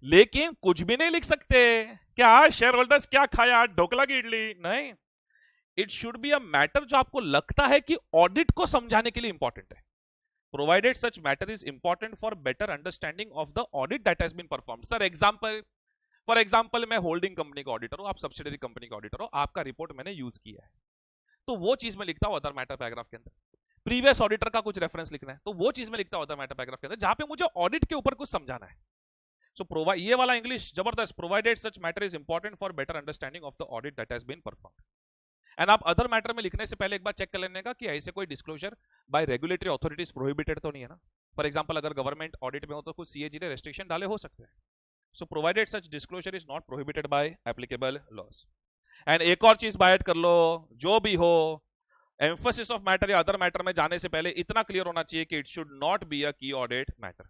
लेकिन कुछ भी नहीं लिख सकते क्या शेयर होल्डर्स क्या खाया, ढोकला की इडली, नहीं। It should be a matter जो आपको लगता है कि ऑडिट को समझाने के लिए इंपॉर्टेंट है, provided such matter is important for better understanding of the audit that has been performed. Sir example, for example मैं होल्डिंग कंपनी का ऑडिटर हूं, आप सब्सिडरी कंपनी का ऑडिटर हो, आपका रिपोर्ट मैंने यूज किया है, तो वो चीज में लिखता हूं अदर मैटर पैराग्राफ के अंदर। प्रीवियस ऑडिटर का कुछ रेफरेंस लिखना है तो वो चीज में लिखता हूं अदर मैटर पैराग्राफ के अंदर, जहां पे मुझे ऑडिट के ऊपर कुछ समझाना है। सो प्रोवाइड, ये वाला इंग्लिश जबरदस्त, provided such matter is important for better understanding of the audit that has been performed. And आप अदर मैटर में लिखने से पहले एक बार चेक कर लेने का कि ऐसे कोई disclosure by regulatory authorities prohibited तो नहीं है ना। फॉर एग्जांपल अगर गवर्नमेंट ऑडिट में हो तो कुछ सीएजी ने रेस्ट्रिक्शन डाले हो सकते हैं। So provided such disclosure is not prohibited by applicable laws. And एक और चीज बाय कर लो, जो भी हो एम्फोसिस ऑफ मैटर या अदर मैटर में जाने से पहले इतना क्लियर होना चाहिए कि it should not be a key audit matter.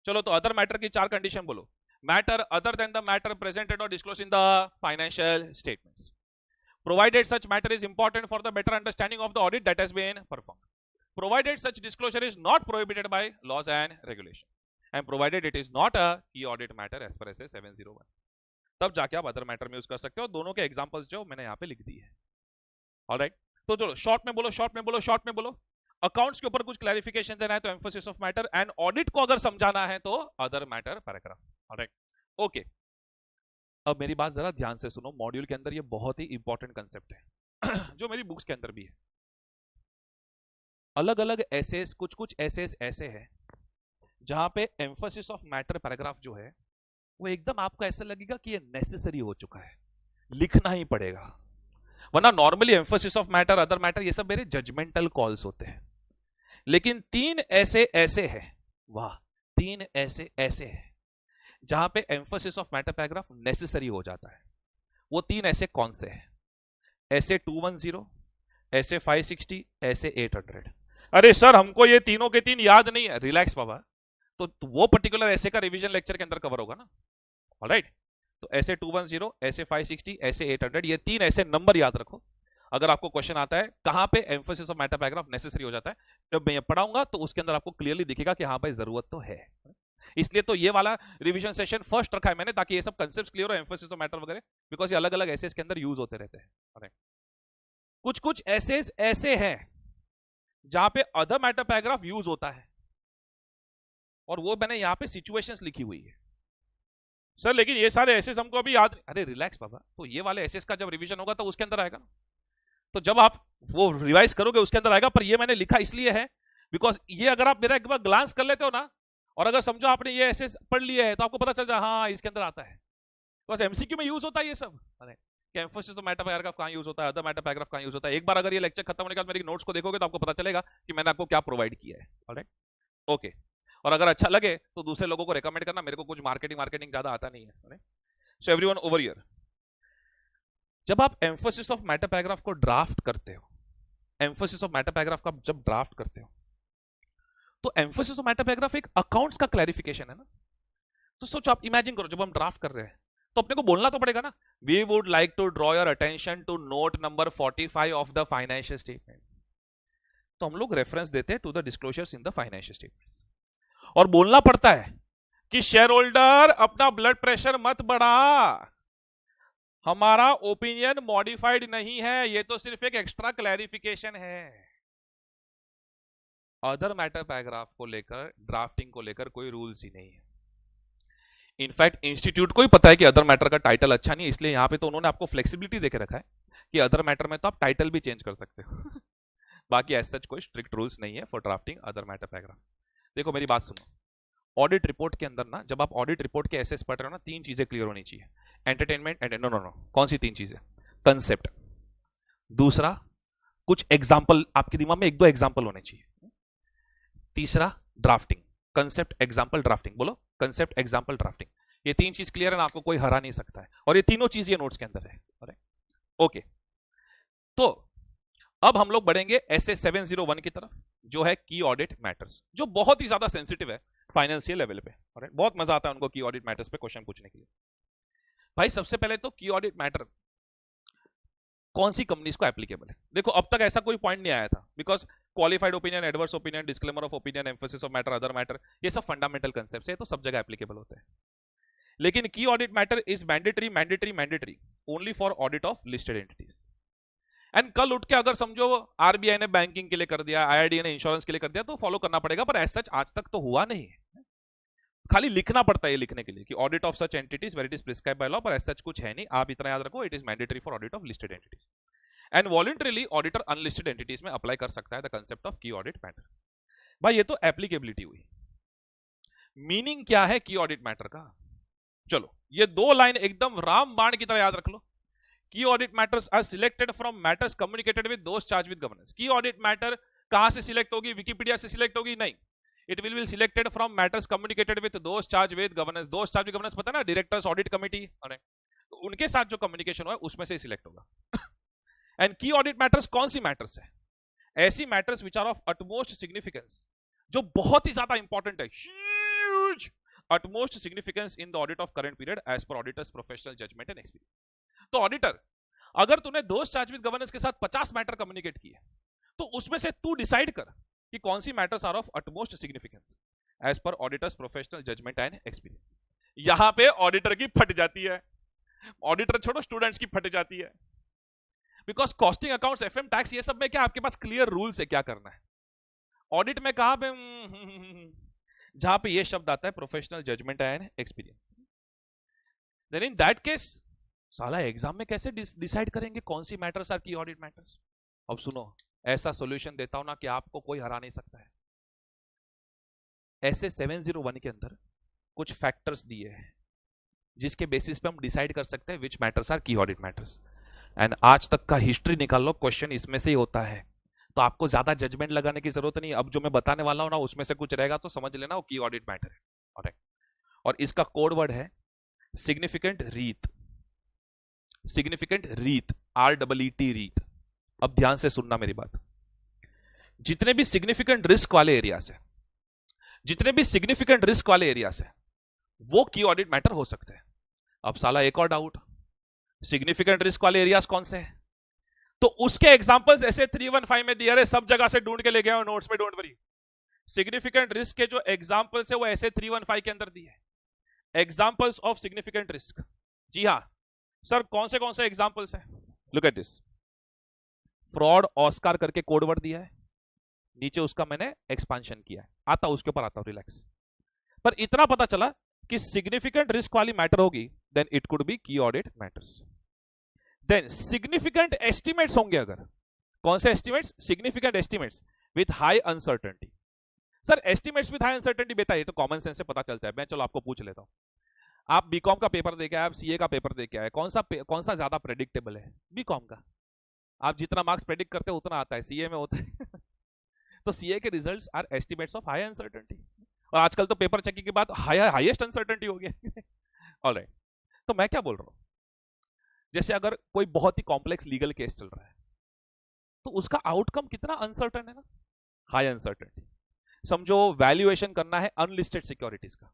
चलो तो अदर मैटर की 4 कंडीशन बोलो। Matter other than the matter presented और disclose in the financial statements, provided such matter is important for the better understanding of the audit that has been performed, provided such disclosure is not prohibited by laws and regulation, and provided it is not a key audit matter as per SA 701। तब जाके आप other matter में use कर सकते हो। दोनों के examples जो मैंने यहाँ पे लिख दिए हैं। ऑलराइट, तो चलो शॉर्ट में बोलो, शॉर्ट में बोलो, शॉर्ट में बोलो। अकाउंट्स के ऊपर कुछ क्लैरिफिकेशन देना है तो emphasis of matter, and audit को अगर समझाना है तो other matter paragraph. Alright, okay. अब मेरी बात जरा ध्यान से सुनो, मॉड्यूल के अंदर ये बहुत ही इंपॉर्टेंट कंसेप्ट है जो मेरी बुक्स के अंदर भी है। अलग अलग एसेस, कुछ कुछ एसेस ऐसे हैं जहां पे एम्फोसिस ऑफ मैटर पैराग्राफ जो है वो एकदम आपको ऐसा लगेगा कि ये नेसेसरी हो चुका है, लिखना ही पड़ेगा। वरना normally emphasis of matter, other matter, ये सब मेरे जजमेंटल कॉल्स होते हैं। लेकिन 3 ऐसे ऐसे हैं, वाह, 3 ऐसे ऐसे हैं जहां पे emphasis of matter paragraph necessary हो जाता है। वो 3 ऐसे कौन से हैं? ऐसे 210, ऐसे 560, ऐसे 800। अरे सर हमको ये तीनों के 3 याद नहीं है, रिलैक्स बाबा, तो वो पर्टिकुलर ऐसे का रिवीजन लेक्चर के अंदर कवर होगा ना। ऑलराइट, तो ऐसे 210, ऐसे 560, ऐसे 800, ये 3 ऐसे नंबर याद रखो। अगर आपको क्वेश्चन आता है कहां पे emphasis of matter paragraph necessary हो जाता है, जब मैं ये पढ़ाऊंगा तो उसके अंदर आपको क्लियरली दिखेगा कि हाँ भाई जरूरत तो है। इसलिए तो ये वाला रिवीजन सेशन फर्स्ट रखा है मैंने, ताकि ये सब कंसेप्ट्स क्लियर हो, एम्फोसिस ऑफ मैटर वगैरह, बिकॉज ये अलग अलग एसेस के अंदर यूज होते रहते हैं। कुछ कुछ एसेस ऐसे हैं जहां पे अदर मैटर पैराग्राफ यूज होता है, और वो मैंने यहां पे सिचुएशंस लिखी हुई है। सर लेकिन ये सारे एसेस हमको अभी याद, अरे रिलैक्स बाबा, तो ये वाले एसेस का जब रिवीजन होगा तो उसके अंदर आएगा ना। तो जब आप वो रिवाइज करोगे उसके अंदर आएगा, पर ये मैंने लिखा इसलिए है बिकॉज ये अगर आप मेरा एक बार ग्लांस कर लेते हो ना, और अगर समझो आपने ये ऐसे पढ़ लिया है तो आपको पता चल जाए हाँ इसके अंदर आता है। बस एमसीक्यू में यूज होता है ये सब। अरे एम्फोसिस ऑफ मैटर पैराग्राफ कहां यूज होता है, अदर मैटर पैराग्राफ कहां यूज होता है। एक बार अगर ये लेक्चर खत्म होने के बाद मेरी नोट्स को देखोगे तो आपको पता चलेगा कि मैंने आपको क्या प्रोवाइड किया है। Alright, okay. और अगर अच्छा लगे तो दूसरे लोगों को रिकमेंड करना, मेरे को कुछ मार्केटिंग ज्यादा आता नहीं है। सो एवरीवन ओवर हियर, जब आप एम्फोसिस ऑफ मैटर पैराग्राफ को ड्राफ्ट करते हो, एम्फोसिस ऑफ मैटर पैराग्राफ का जब ड्राफ्ट करते हो तो एम्फोसिस ऑफ मैटर पैराग्राफ एक अकाउंट्स का क्लैरिफिकेशन है ना। तो सोचो, आप इमेजिन करो जब हम ड्राफ्ट कर रहे हैं तो अपने को बोलना तो पड़ेगा ना, we would like to draw your attention to note number 45 of the financial statements. तो हम लोग रेफरेंस देते हैं to the disclosures in the financial statements, और बोलना पड़ता है कि शेयर होल्डर अपना ब्लड प्रेशर मत बढ़ा, हमारा ओपिनियन मॉडिफाइड नहीं है, ये तो सिर्फ एक एक्स्ट्रा क्लैरिफिकेशन है। अदर मैटर पैराग्राफ को लेकर, ड्राफ्टिंग को लेकर कोई रूल्स ही नहीं है। इनफैक्ट इंस्टीट्यूट को ही पता है कि अदर मैटर का टाइटल अच्छा नहीं है, इसलिए यहां पे तो उन्होंने आपको फ्लेक्सिबिलिटी देके रखा है कि अदर मैटर में तो आप टाइटल भी चेंज कर सकते हो बाकी एज सच कोई स्ट्रिक्ट रूल्स नहीं है for drafting other matter paragraph. देखो मेरी बात सुनो, ऑडिट रिपोर्ट के अंदर ना, जब आप ऑडिट रिपोर्ट के एसेस पढ़ रहे हो ना, 3 चीजें क्लियर होनी चाहिए। Entertainment and no no no, कौन सी 3 चीजें? कंसेप्ट, दूसरा कुछ एग्जाम्पल, आपके दिमाग में 1-2 एग्जाम्पल होने चाहिए, तीसरा ड्राफ्टिंग, कंसेप्ट एग्जाम्पल ड्राफ्टिंग। बोलो कंसेप्ट एग्जाम्पल ड्राफ्टिंग, ये 3 चीज क्लियर है ना, आपको कोई हरा नहीं सकता है, और ये तीनों चीज ये नोट्स के अंदर है। ओके, तो अब हम लोग बढ़ेंगे SA 701 की तरफ, जो है की ऑडिट मैटर्स, जो बहुत ही ज्यादा सेंसिटिव है फाइनेंशियल लेवल पे। बहुत मजा आता है उनको की ऑडिट मैटर्स पे क्वेश्चन पूछने के लिए। भाई सबसे पहले तो की ऑडिट मैटर कौन सी कंपनीज को एप्लीकेबल है। देखो अब तक ऐसा कोई पॉइंट नहीं आया था, because qualified opinion, adverse opinion, disclaimer of opinion, emphasis of matter, other matter, ये सब फंडामेंटल कंसेप्ट्स है, तो सब जगह एप्लीकेबल होते हैं। लेकिन की audit matter is mandatory only for audit of listed entities. And कल उठ के अगर समझो आरबीआई ने बैंकिंग के लिए कर दिया, आईआईडी ने इंश्योरेंस के लिए कर दिया, तो फॉलो करना पड़ेगा, पर एज सच आज तक तो हुआ नहीं है। खाली लिखना पड़ता है लिखने के लिए कि audit of such entities where it is prescribed by law, पर एज सच कुछ है नहीं। आप इतना याद रखो, it is mandatory for audit of listed entities and voluntarily auditor unlisted entities में अप्लाई कर सकता है the concept of key audit matter. भाई ये तो एप्लीकेबिलिटी हुई। मीनिंग क्या है की ऑडिट मैटर का? चलो ये दो लाइन एकदम राम बाण की तरह याद रख लो। Key audit matters are selected from matters communicated with those charge with governance. Key audit matter कहां से सिलेक्ट होगी? विकिपीडिया से सिलेक्ट होगी? नहीं, it will be selected from matters communicated with those charge with governance. Those charge with governance पता है ना, directors audit committee, तो उनके साथ जो कम्युनिकेशन हुआ उसमें से सिलेक्ट होगा। एंड की ऑडिट मैटर्स कौन सी मैटर्स है? ऐसी matters which are of utmost significance, जो बहुत ही ज्यादा इंपॉर्टेंट है, huge utmost significance in the audit of current period as per auditor's professional judgment and experience। तो ऑडिटर अगर तूने दोस्त चार्ज विद गवर्नेंस के साथ 50 मैटर कम्युनिकेट किए, तो उसमें से तू डिसाइड कर कि कौन सी matters are of utmost significance as per auditors professional judgement and experience. यहां पे ऑडिटर की फट जाती है, ऑडिटर छोड़ो स्टूडेंट्स की फट जाती है, because costing accounts, FM tax, ये सब में क्या आपके पास क्लियर रूल्स है क्या करना है। ऑडिट में कहां पे जहां पे ये शब्द आता है professional judgement and experience. Then in that case साला एग्जाम में कैसे डिसाइड करेंगे कौन सी matters are key audit matters? अब सुनो, ऐसा सॉल्यूशन देता हूं ना कि आपको कोई हरा नहीं सकता है। ऐसे 701 के अंदर कुछ फैक्टर्स दिए हैं जिसके बेसिस पे हम डिसाइड कर सकते हैं विच matters are key audit matters. And आज तक का हिस्ट्री निकाल लो, क्वेश्चन इसमें से ही होता है, तो आपको ज्यादा जजमेंट लगाने की जरूरत नहीं। अब जो मैं बताने वाला हूं ना उसमें से कुछ रहेगा तो समझ लेना वो की ऑडिट मैटर है। ऑलराइट, और इसका कोड वर्ड है सिग्निफिकेंट रीत। सिग्निफिकेंट रीत, REET रीत। अब ध्यान से सुनना मेरी बात। जितने भी सिग्निफिकेंट रिस्क वाले एरियाज है, जितने भी सिग्निफिकेंट रिस्क वाले एरियाज है, वो की ऑडिट मैटर हो सकते हैं। अब साला एक और डाउट, सिग्निफिकेंट रिस्क वाले एरियाज कौन से हैं? तो उसके एग्जांपल्स ऐसे 315 में दिए, अरे सब जगह से ढूंढ के ले गया नोट्स में, डोंट वरी। सिग्निफिकेंट रिस्क के जो एग्जांपल्स है वो ऐसे 315 के अंदर दिए, एग्जांपल्स ऑफ सिग्निफिकेंट रिस्क। जी हां सर, कौन से एग्जांपल्स हैं? Look at this, fraud Oscar करके कोड वर्ड दिया है, नीचे उसका मैंने एक्सपांशन किया है, आता उसके ऊपर आता हूं, रिलैक्स। पर इतना पता चला कि सिग्निफिकेंट रिस्क वाली मैटर होगी, then it could be key audit matters. Then significant estimates होंगे, अगर कौन से estimates? Significant estimates with high uncertainty. Sir estimates with high uncertainty बेटा ये तो कॉमन सेंस से पता चलता है। मैं चलो आपको पूछ लेता हूं, आप बीकॉम का पेपर देके आए, आप सीए का पेपर देके आए, कौन सा ज्यादा प्रेडिक्टेबल है? बीकॉम का। आप जितना मार्क्स प्रेडिक्ट करते हो उतना आता है, सीए में होता है तो सीए के results are estimates of high uncertainty, और आजकल तो पेपर चेकिंग के बाद हाईएस्ट अनसर्टेनिटी हो गया। ऑलराइट, तो मैं क्या बोल रहा हूं, जैसे अगर कोई बहुत ही कॉम्प्लेक्स लीगल केस चल रहा है तो उसका आउटकम कितना अनसर्टन है ना, हाई अनसर्टेनिटी। समझो वैल्यूएशन करना है अनलिस्टेड सिक्योरिटीज का,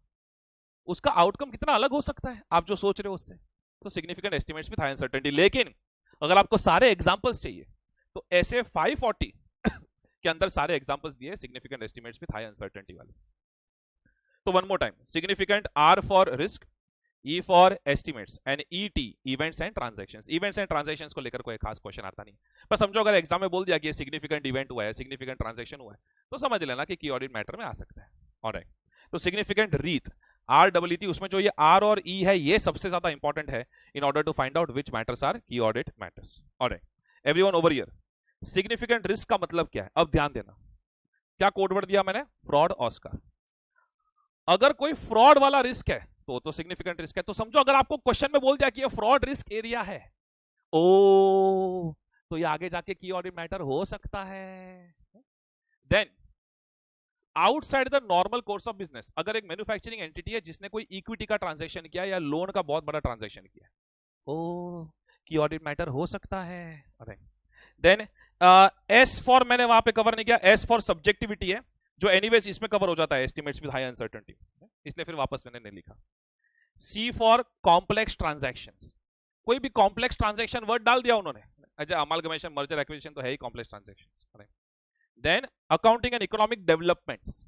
उसका आउटकम कितना अलग हो सकता है आप जो सोच रहे हो उससे, तो significant estimates with high uncertainty. लेकिन अगर आपको सारे एग्जांपल्स चाहिए तो ऐसे 540 के अंदर सारे एग्जांपल्स दिए significant estimates with high uncertainty वाले। तो one more time, significant, R for risk, E for estimates, and ET events and transactions. Events and transactions को लेकर कोई खास क्वेश्चन आता नहीं, पर समझो अगर एग्जाम में बोल दिया कि ये सिग्निफिकेंट इवेंट हुआ है, सिग्निफिकेंट ट्रांजैक्शन हुआ है, तो समझ लेना कि की ऑडिट मैटर में आ सकता है। ऑलराइट, तो सिग्निफिकेंट रीत, REET, उसमें जो ये R और E है ये सबसे ज्यादा इंपॉर्टेंट है in order to find out which matters are key audit matters. Alright, everyone over here, significant risk का मतलब क्या है? अब ध्यान देना, क्या कोड वर्ड दिया मैंने? Fraud Oscar. अगर कोई फ्रॉड वाला रिस्क है तो सिग्निफिकेंट रिस्क है। तो समझो अगर आपको क्वेश्चन में बोल दिया कि ये फ्रॉड रिस्क एरिया है, ओ तो ये आगे जाके की ऑडिट मैटर हो सकता है। Then outside the normal course of business, अगर एक मैन्युफैक्चरिंग एंटिटी है जिसने कोई इक्विटी का ट्रांजैक्शन किया या लोन का बहुत बड़ा ट्रांजैक्शन किया, ओ की ऑडिट मैटर हो सकता है। देन एस फॉर, मैंने वहां पे कवर नहीं किया, एस फॉर सब्जेक्टिविटी है, जो एनीवेज इसमें कवर हो जाता है, एस्टिमेट्स विद हाई अनसर्टेनिटी, इसलिए फिर वापस मैंने नहीं लिखा। सी फॉर कॉम्प्लेक्स ट्रांजैक्शंस, कोई भी कॉम्प्लेक्स ट्रांजैक्शन वर्ड डाल दिया उन्होंने, अच्छा अमालगमेशन मर्जर एक्विजिशन तो है ही complex transactions. Then accounting and economic developments,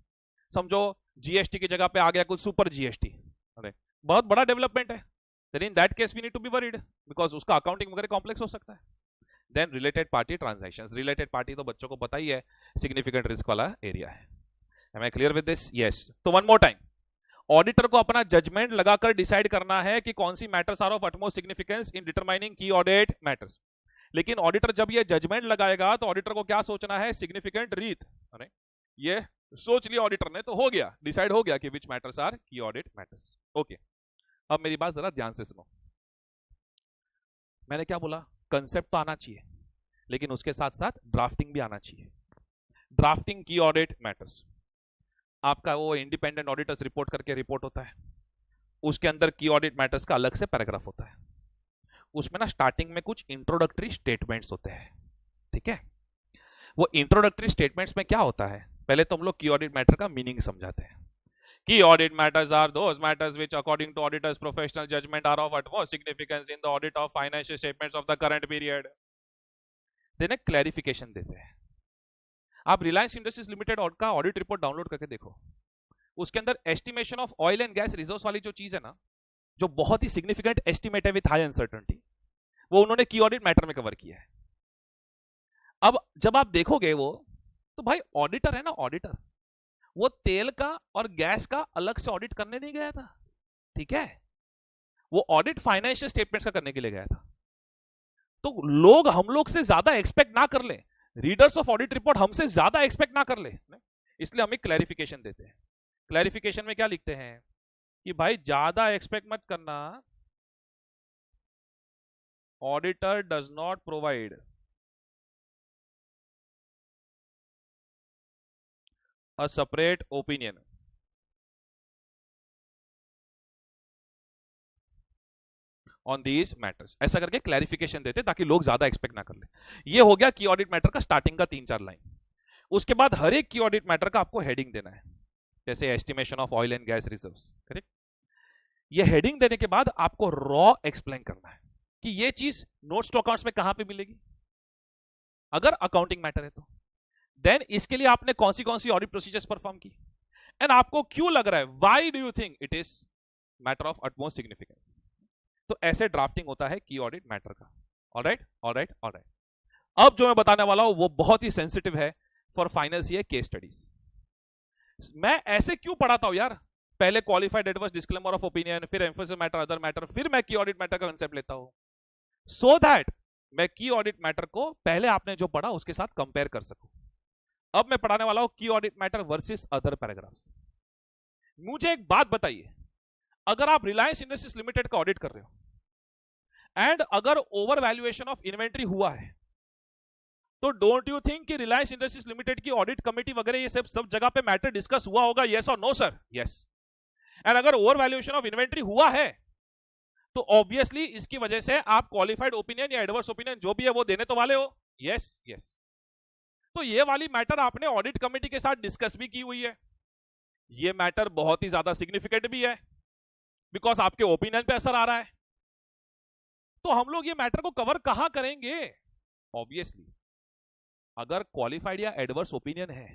समझो जीएसटी की जगह पे आ गया कुछ सुपर जीएसटी, बहुत बड़ा डेवलपमेंट है, then in that case we need to be worried because उसका अकाउंटिंग वगैरह कॉम्प्लेक्स हो सकता है। Then related party transactions, related party तो बच्चों को पता ही है सिग्निफिकेंट रिस्क वाला एरिया है। Am I clear with this? Yes. तो वन मोर टाइम, ऑडिटर को अपना जजमेंट लगाकर डिसाइड करना है कि कौन सी matters are of utmost significance in determining key audit matters. लेकिन ऑडिटर जब ये जजमेंट लगाएगा तो ऑडिटर को क्या सोचना है, सिग्निफिकेंट रीत, ये सोच लिया ऑडिटर ने तो हो गया, डिसाइड हो गया कि विच matters are key audit matters. Okay, अब मेरी बात जरा ध्यान से सुनो, मैंने क्या बोला, कंसेप्ट तो आना चाहिए लेकिन उसके साथ साथ ड्राफ्टिंग भी आना चाहिए। ड्राफ्टिंग की ऑडिट मैटर्स, आपका वो इंडिपेंडेंट ऑडिटर्स रिपोर्ट करके रिपोर्ट होता है, उसके अंदर की ऑडिट मैटर्स का अलग से पैराग्राफ होता है, उसमें ना स्टार्टिंग में कुछ इंट्रोडक्टरी स्टेटमेंट्स होते हैं, ठीक है। वो इंट्रोडक्टरी स्टेटमेंट्स में क्या होता है, पहले तो हम लोग की ऑडिट मैटर का मीनिंग समझाते हैं। Key audit matters are those matters which according to auditors professional judgment are of utmost significance in the audit of financial statements of the current period. Then एक क्लैरिफिकेशन देते हैं। आप Reliance Industries Limited का audit report download करके देखो, उसके अंदर estimation of oil and gas reserves वाली जो चीज है ना, जो बहुत ही सिग्निफिकेंट एस्टिमेट है विद हाई अनसर्टेनिटी, वो उन्होंने की ऑडिट मैटर में कवर किया है। अब जब आप देखोगे वो, तो भाई ऑडिटर है ना, ऑडिटर वो तेल का और गैस का अलग से ऑडिट करने नहीं गया था, ठीक है, वो ऑडिट फाइनेंशियल स्टेटमेंट्स का करने के लिए गया था। तो लोग हम लोग से ज्यादा एक्सपेक्ट ना कर ले, रीडर्स ऑफ ऑडिट रिपोर्ट हमसे ज्यादा एक्सपेक्ट ना कर ले, इसलिए हम एक क्लैरिफिकेशन देते हैं। क्लैरिफिकेशन में क्या लिखते हैं कि भाई ज्यादा एक्सपेक्ट मत करना, auditor does not provide a separate opinion on these matters, ऐसा करके क्लैरिफिकेशन देते ताकि लोग ज्यादा एक्सपेक्ट ना कर ले। ये हो गया की ऑडिट मैटर का स्टार्टिंग का 3-4 लाइन। उसके बाद हर एक की ऑडिट मैटर का आपको हेडिंग देना है, जैसे estimation of oil and gas reserves, correct. ये हेडिंग देने के बाद आपको रॉ एक्सप्लेन करना है कि ये चीज नोट्स टू अकाउंट्स में कहां पे मिलेगी, अगर अकाउंटिंग मैटर है तो। देन इसके लिए आपने कौन सी ऑडिट प्रोसीजर्स परफॉर्म की, एंड आपको क्यों लग रहा है, why do you think it is matter of utmost significance. तो ऐसे ड्राफ्टिंग होता है की ऑडिट मैटर का। ऑलराइट ऑलराइट ऑलराइट, अब जो मैं बताने वाला हूं वो बहुत ही सेंसिटिव है for final CA case studies. मैं ऐसे क्यों पढ़ाता हूं यार, पहले qualified adverse disclaimer of opinion, फिर एम्फेसिस मैटर, अदर मैटर, फिर मैं की ऑडिट मैटर का कंसेप्ट लेता हूं, सो दैट मैं की ऑडिट मैटर को पहले आपने जो पढ़ा उसके साथ कंपेयर कर सकूं। अब मैं पढ़ाने वाला हूं की audit matter versus other paragraphs. मुझे एक बात बताइए, अगर आप रिलायंस इंडस्ट्रीज लिमिटेड का ऑडिट कर रहे हो एंड अगर ओवर वैल्यूएशन ऑफ इन्वेंट्री हुआ है, तो डोंट यू थिंक कि रिलायंस इंडस्ट्रीज लिमिटेड की ऑडिट कमेटी वगैरह ये सब जगह पे मैटर डिस्कस हुआ होगा, यस और नो सर? यस। एंड अगर ओवर वैल्यूएशन ऑफ इन्वेंट्री हुआ है तो ऑब्वियसली इसकी वजह से आप क्वालिफाइड ओपिनियन या एडवर्स ओपिनियन जो भी है वो देने तो वाले हो, यस यस। तो ये वाली मैटर आपने ऑडिट कमेटी के साथ डिस्कस भी की हुई है, ये मैटर बहुत ही ज्यादा सिग्निफिकेंट भी है बिकॉज आपके ओपिनियन पे असर आ रहा है। तो हम लोग ये मैटर को कवर कहां करेंगे, ऑब्वियसली अगर क्वालिफाइड या एडवर्स ओपिनियन है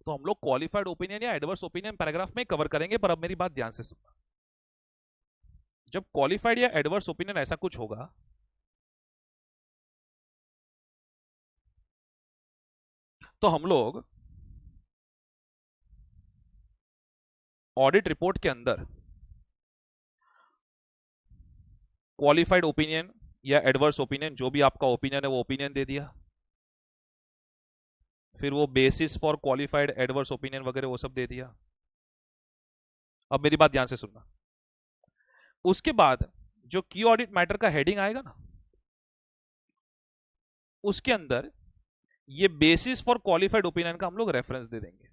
तो हम लोग क्वालिफाइड ओपिनियन या एडवर्स ओपिनियन पैराग्राफ में कवर करेंगे। पर अब मेरी बात ध्यान से सुनना, जब क्वालिफाइड या एडवर्स ओपिनियन ऐसा कुछ होगा तो हम लोग ऑडिट रिपोर्ट के अंदर क्वालिफाइड ओपिनियन या एडवर्स ओपिनियन, जो भी आपका ओपिनियन है वो ओपिनियन दे दिया, फिर वो basis for qualified adverse opinion वगैरह वो सब दे दिया। अब मेरी बात ध्यान से सुनना, उसके बाद जो की ऑडिट मैटर का हेडिंग आएगा ना, उसके अंदर ये बेसिस फॉर क्वालिफाइड ओपिनियन का हम लोग रेफरेंस दे देंगे।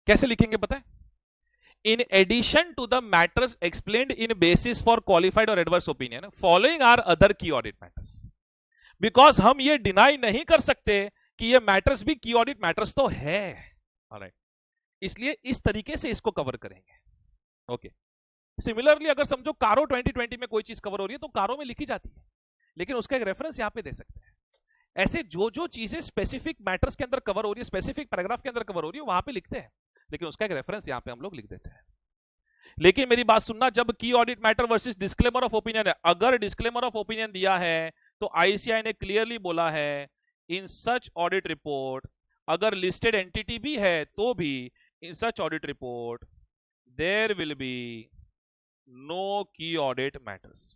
कैसे लिखेंगे पता है, in addition to the matters explained in basis for qualified और adverse opinion following are other key audit matters. Because हम ये डिनाई नहीं कर सकते कि ये मैटर्स भी की ऑडिट मैटर्स तो है। ऑलराइट, इसलिए इस तरीके से इसको कवर करेंगे। ओके, सिमिलरली अगर समझो कारो 2020 में कोई चीज कवर हो रही है तो कारो में लिखी जाती है, लेकिन उसका एक रेफरेंस यहां पे दे सकते हैं। ऐसे जो जो चीजें स्पेसिफिक मैटर्स के अंदर कवर हो रही है, स्पेसिफिक पैराग्राफ के अंदर कवर हो रही है, वहां पे लिखते हैं, लेकिन उसका एक रेफरेंस यहां पे हम लोग लिख देते हैं। लेकिन मेरी बात सुनना, जब की audit matter versus disclaimer of opinion है, अगर डिस्क्लेमर ऑफ ओपिनियन दिया है तो आईसीआई ने क्लियरली बोला है इन सच ऑडिट रिपोर्ट, अगर लिस्टेड एंटिटी भी है तो भी in such audit report there will be no key audit matters.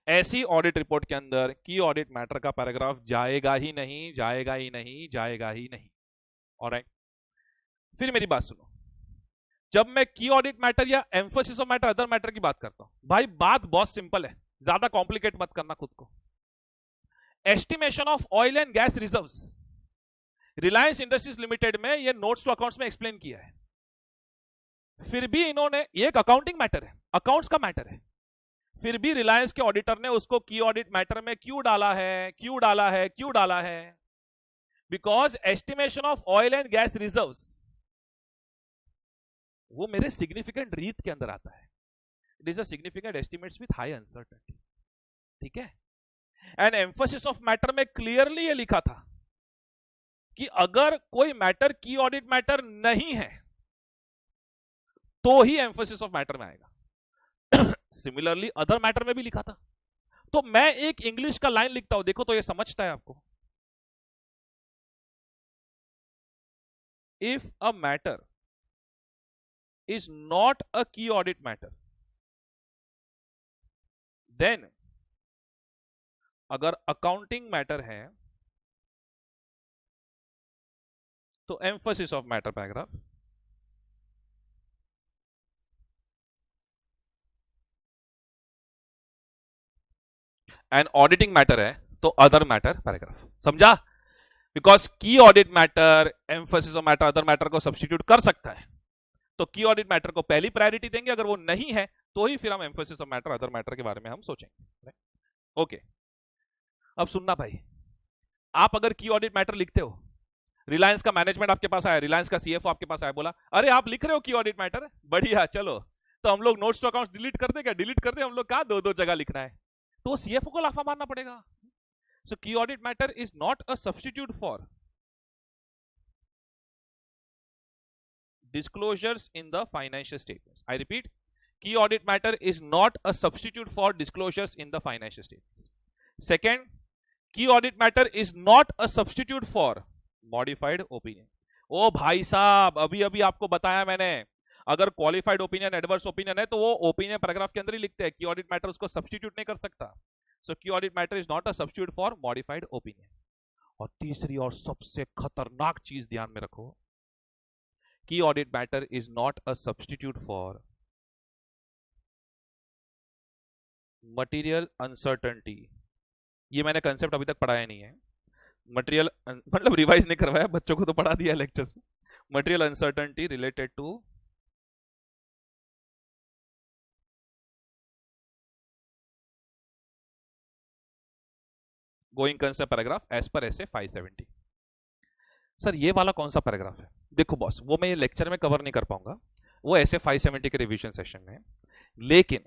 ऐसी ऑडिट रिपोर्ट के अंदर की ऑडिट मैटर का पैराग्राफ जाएगा ही नहीं, जाएगा ही नहीं, जाएगा ही नहीं। ऑलराइट, फिर मेरी बात सुनो, जब मैं की ऑडिट मैटर या emphasis of matter other matter की बात करता हूं, भाई बात बहुत सिंपल है, ज्यादा कॉम्प्लिकेट मत करना खुद को। Estimation of oil and gas reserves, Reliance Industries limited में ये नोट्स टू अकाउंट्स में एक्सप्लेन किया है, फिर भी इन्होंने, ये एक अकाउंटिंग मैटर है, अकाउंट्स का मैटर है, फिर भी रिलायंस के ऑडिटर ने उसको की ऑडिट मैटर में क्यों डाला है, क्यों डाला है, क्यों डाला है? Because estimation of oil and gas reserves वो मेरे सिग्निफिकेंट रीत के अंदर आता है। It is a significant estimates with high uncertainty, ठीक है। एंड एम्फोसिस ऑफ मैटर में क्लियरली ये लिखा था कि अगर कोई मैटर की ऑडिट मैटर नहीं है तो ही एम्फोसिस ऑफ मैटर में आएगा। सिमिलरली अदर मैटर में भी लिखा था। तो मैं एक इंग्लिश का लाइन लिखता हूं, देखो तो ये समझता है आपको। If a matter is not a key audit matter, then अगर अकाउंटिंग मैटर है तो emphasis of matter paragraph, and auditing matter है तो अदर मैटर पैराग्राफ। समझा? बिकॉज की audit matter emphasis of matter other matter को सब्स्टिट्यूट कर सकता है, तो की ऑडिट मैटर को पहली प्रायोरिटी देंगे, अगर वो नहीं है तो ही फिर हम emphasis of matter other matter के बारे में हम सोचेंगे। ओके, अब सुनना भाई, आप अगर की ऑडिट मैटर लिखते हो, रिलायंस का मैनेजमेंट आपके पास आया, रिलायंस का सीएफओ आपके पास आया, बोला अरे आप लिख रहे हो की ऑडिट मैटर, बढ़िया, चलो तो हम लोग नोट्स टू अकाउंट्स डिलीट कर देंगे, डिलीट कर दे, हम लोग कहा दो जगह लिखना है, तो सीएफओ को लाफा मारना पड़ेगा। सो की audit matter is not a substitute for disclosures in the financial statements. I repeat, key audit matter is not a substitute for disclosures in the financial statements. Second, key audit matter is not a substitute for modified opinion. ओ भाई साहब, अभी अभी आपको बताया मैंने, अगर qualified opinion adverse opinion है तो वो ओपिनियन पैराग्राफ के अंदर ही लिखते हैं, की ऑडिट मैटर उसको सब्स्टिट्यूट नहीं कर सकता। सो की audit matter is not a substitute for modified opinion. और तीसरी और सबसे खतरनाक चीज ध्यान में रखो, की audit matter is not a substitute for material uncertainty. ये मैंने कंसेप्ट अभी तक पढ़ाया नहीं है, मटेरियल मतलब रिवाइज नहीं करवाया, बच्चों को तो पढ़ा दिया लेक्चर्स में। Material uncertainty related to going concern paragraph as per SA 570। Sir ये वाला कौन सा पैराग्राफ है? देखो बॉस, वो मैं ये लेक्चर में कवर नहीं कर पाऊंगा, वो एसए 570 के रिवीजन सेशन में, लेकिन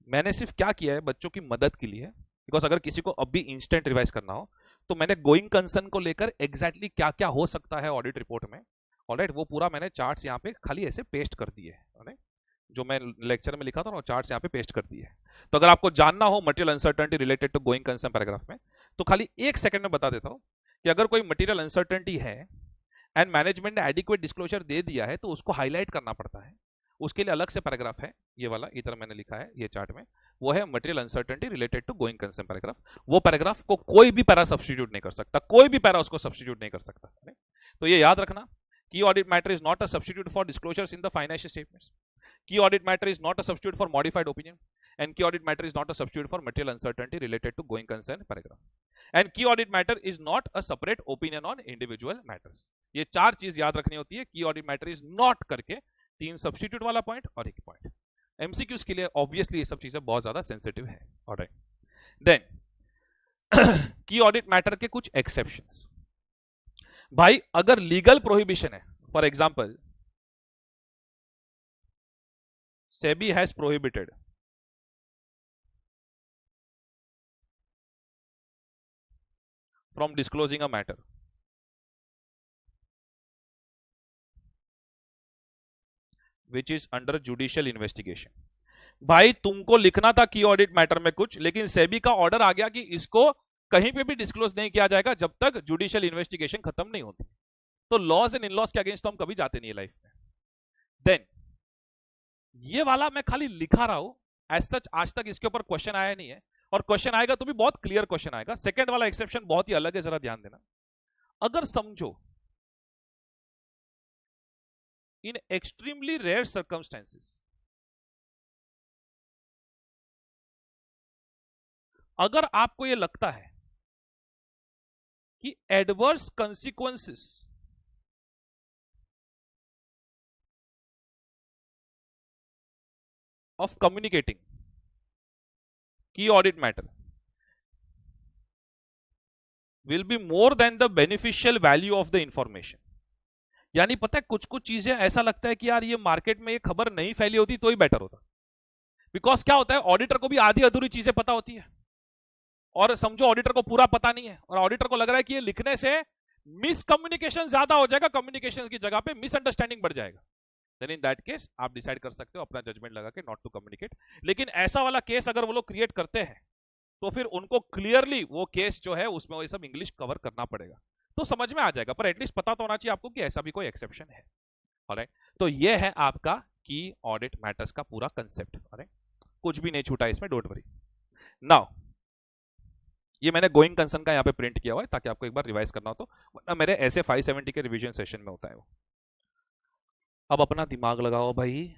मैंने सिर्फ क्या किया है बच्चों की मदद के लिए, बिकॉज अगर किसी को अभी इंस्टेंट रिवाइज करना हो तो मैंने गोइंग कंसर्न को लेकर एग्जैक्टली क्या क्या हो सकता है ऑडिट रिपोर्ट में, ऑलराइट, वो पूरा मैंने चार्ट्स यहाँ पे खाली ऐसे पेस्ट कर दिए है, जो मैं लेक्चर में लिखा था वो चार्ट्स यहाँ पे पेस्ट कर दिए। तो अगर आपको जानना हो material uncertainty related to going concern paragraph में, तो खाली एक सेकंड में बता देता हूं कि अगर कोई मटेरियल अनसर्टेनिटी है एंड मैनेजमेंट ने एडिक्वेट डिस्क्लोजर दे दिया है तो उसको हाईलाइट करना पड़ता है, उसके लिए अलग से पैराग्राफ है, ये वाला इधर मैंने लिखा है ये चार्ट में, वो है material uncertainty related to going concern paragraph. वो पैराग्राफ को कोई भी पैरा सब्स्टिट्यूट नहीं कर सकता, कोई भी पैरा उसको सब्स्टिट्यूट नहीं कर सकता। तो ये याद रखना, key audit matter is not a substitute for disclosures in the financial statements, key audit matter is not a substitute for modified opinion, and key audit matter is not a substitute for material uncertainty related to going concern paragraph, and key audit matter is not a separate opinion on individual matters। ये चार चीज याद रखनी होती है, की audit matter is not करके, तीन सब्स्टिट्यूट वाला पॉइंट और एक पॉइंट। एमसीक्यूज के लिए ऑब्वियसली ये सब चीजें बहुत ज्यादा सेंसिटिव है। ऑलराइट, देन की ऑडिट मैटर के कुछ एक्सेप्शंस। भाई अगर लीगल प्रोहिबिशन है, for example, SEBI has prohibited from disclosing a matter which is under judicial investigation. भाई तुमको लिखना था की ऑडिट मैटर में कुछ, लेकिन सेबी का ऑर्डर आ गया कि इसको कहीं पे भी डिस्क्लोज नहीं किया जाएगा जब तक जुडिशियल इन्वेस्टिगेशन खत्म नहीं होती। तो लॉस एंड इन लॉस के अगेंस्ट तो हम कभी जाते नहीं है लाइफ में। देन ये वाला मैं खाली लिखा रहा हूं, एज सच आज तक इसके ऊपर क्वेश्चन आया नहीं है, और क्वेश्चन आएगा तो भी बहुत क्लियर क्वेश्चन आएगा। सेकंड वाला एक्सेप्शन बहुत ही अलग है, जरा ध्यान देना। अगर समझो इन एक्सट्रीमली रेयर सर्कमस्टेंसेस, अगर आपको यह लगता है कि एडवर्स कंसिक्वेंसेस ऑफ कम्युनिकेटिंग की audit matter will be more than the beneficial value of the information. यानी पता है कुछ कुछ चीजें ऐसा लगता है कि यार ये मार्केट में ये खबर नहीं फैली होती तो ही बेटर होता। बिकॉज क्या होता है, ऑडिटर को भी आधी अधूरी चीजें पता होती है, और समझो ऑडिटर को पूरा पता नहीं है, और ऑडिटर को लग रहा है कि ये लिखने से मिसकम्युनिकेशन ज्यादा हो जाएगा, कम्युनिकेशन की जगह पे मिसअंडरस्टैंडिंग बढ़ जाएगा। देन इन दैट केस आप डिसाइड कर सकते हो अपना जजमेंट लगा के नॉट टू कम्युनिकेट। लेकिन ऐसा वाला केस अगर वो लोग क्रिएट करते हैं तो फिर उनको क्लियरली वो केस जो है उसमें वो सब इंग्लिश कवर करना पड़ेगा, तो समझ में आ जाएगा। पर एटलीस्ट पता तो होना चाहिए आपको कि ऐसा भी कोई एक्सेप्शन है। ऑलराइट, तो ये है आपका की ऑडिट मैटर्स का पूरा कंसेप्ट। ऑलराइट, कुछ भी नहीं छूटा इसमें, डोंट वरी। नाउ ये मैंने गोइंग कंसर्न का यहाँ पे प्रिंट किया हुआ है ताकि आपको एक बार रिवाइज करना हो तो, वरना मेरे ऐसे 570 के रिवीजन सेशन में होता है वो। अब अपना दिमाग लगाओ भाई,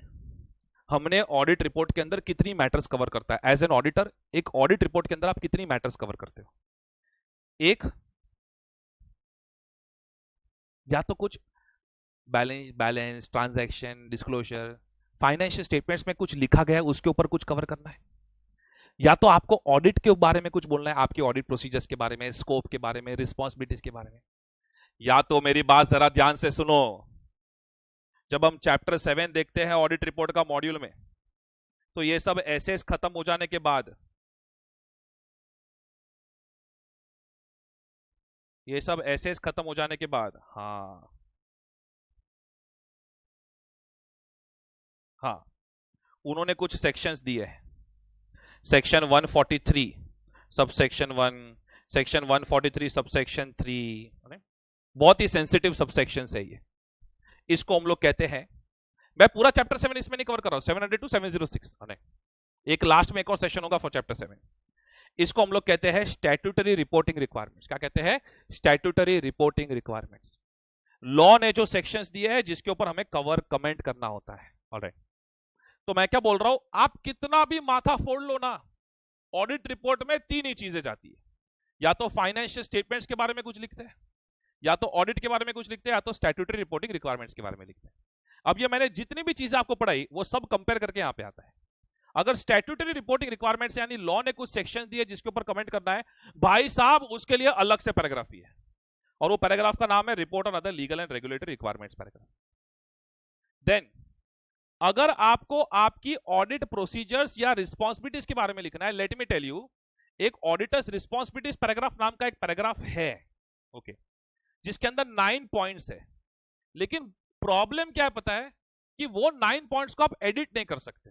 हमने ऑडिट रिपोर्ट के अंदर कितनी मैटर्स कवर करता है एज एन ऑडिटर। एक ऑडिट रिपोर्ट के अंदर आप कितनी मैटर्स कवर करते हो? एक या तो कुछ balance transaction disclosure, financial statements में कुछ लिखा गया है उसके ऊपर कुछ कवर करना है, या तो आपको ऑडिट के बारे में कुछ बोलना है, आपके ऑडिट प्रोसीजर्स के बारे में, स्कोप के बारे में, रिस्पॉन्सिबिलिटीज के बारे में। या तो मेरी बात जरा ध्यान से सुनो, जब हम चैप्टर 7 देखते हैं ऑडिट रिपोर्ट का मॉड्यूल में, तो ये सब एसेस खत्म हो जाने के बाद, ये सब एसेस खत्म हो जाने के बाद, हाँ उन्होंने कुछ सेक्शंस दिए हैं। सेक्शन 143 सबसेक्शन 1, सेक्शन 143 सबसेक्शन 3, बहुत ही सेंसिटिव सबसेक्शन है ये। इसको हम लोग कहते हैं, मैं पूरा चैप्टर 7 इसमें नहीं कवर कर रहा हूं, 700 to 706, एक लास्ट में एक और सेशन होगा फॉर चैप्टर 7। इसको हम लोग कहते हैं स्टैट्यूटरी रिपोर्टिंग रिक्वायरमेंट्स। क्या कहते हैं? Statutory reporting requirements. लॉ ने जो सेक्शंस दिए हैं जिसके ऊपर हमें कवर कमेंट करना होता है। ऑलराइट, तो मैं क्या बोल रहा हूं, आप कितना भी माथा फोड़ लो ना, ऑडिट रिपोर्ट में तीन ही चीजें जाती है, या तो फाइनेंशियल स्टेटमेंट्स के बारे में कुछ लिखते हैं, या तो ऑडिट के बारे में कुछ लिखते हैं, या तो स्टैट्यूटरी रिपोर्टिंग रिक्वायरमेंट्स के बारे में लिखते हैं। अब ये मैंने जितनी भी चीजें आपको पढ़ाई वो सब कंपेयर करके यहां पे आता है। अगर स्टैट्यूटरी रिपोर्टिंग रिक्वायरमेंट्स यानी लॉ ने कुछ सेक्शन दिए जिसके ऊपर कमेंट करना है, भाई साहब उसके लिए अलग से पैराग्राफ है, और वो पैराग्राफ का नाम है report on other legal and regulatory requirements paragraph. Then अगर आपको आपकी ऑडिट प्रोसीजर्स या रिस्पॉन्सिबिलिटीज के बारे में लिखना है, लेट मी टेल यू, एक ऑडिटर्स रिस्पॉन्सिबिलिटीज पैराग्राफ नाम का एक पैराग्राफ है, ओके, जिसके अंदर 9 पॉइंट्स है। लेकिन प्रॉब्लम क्या है पता है, कि वो 9 पॉइंट्स को आप एडिट नहीं कर सकते,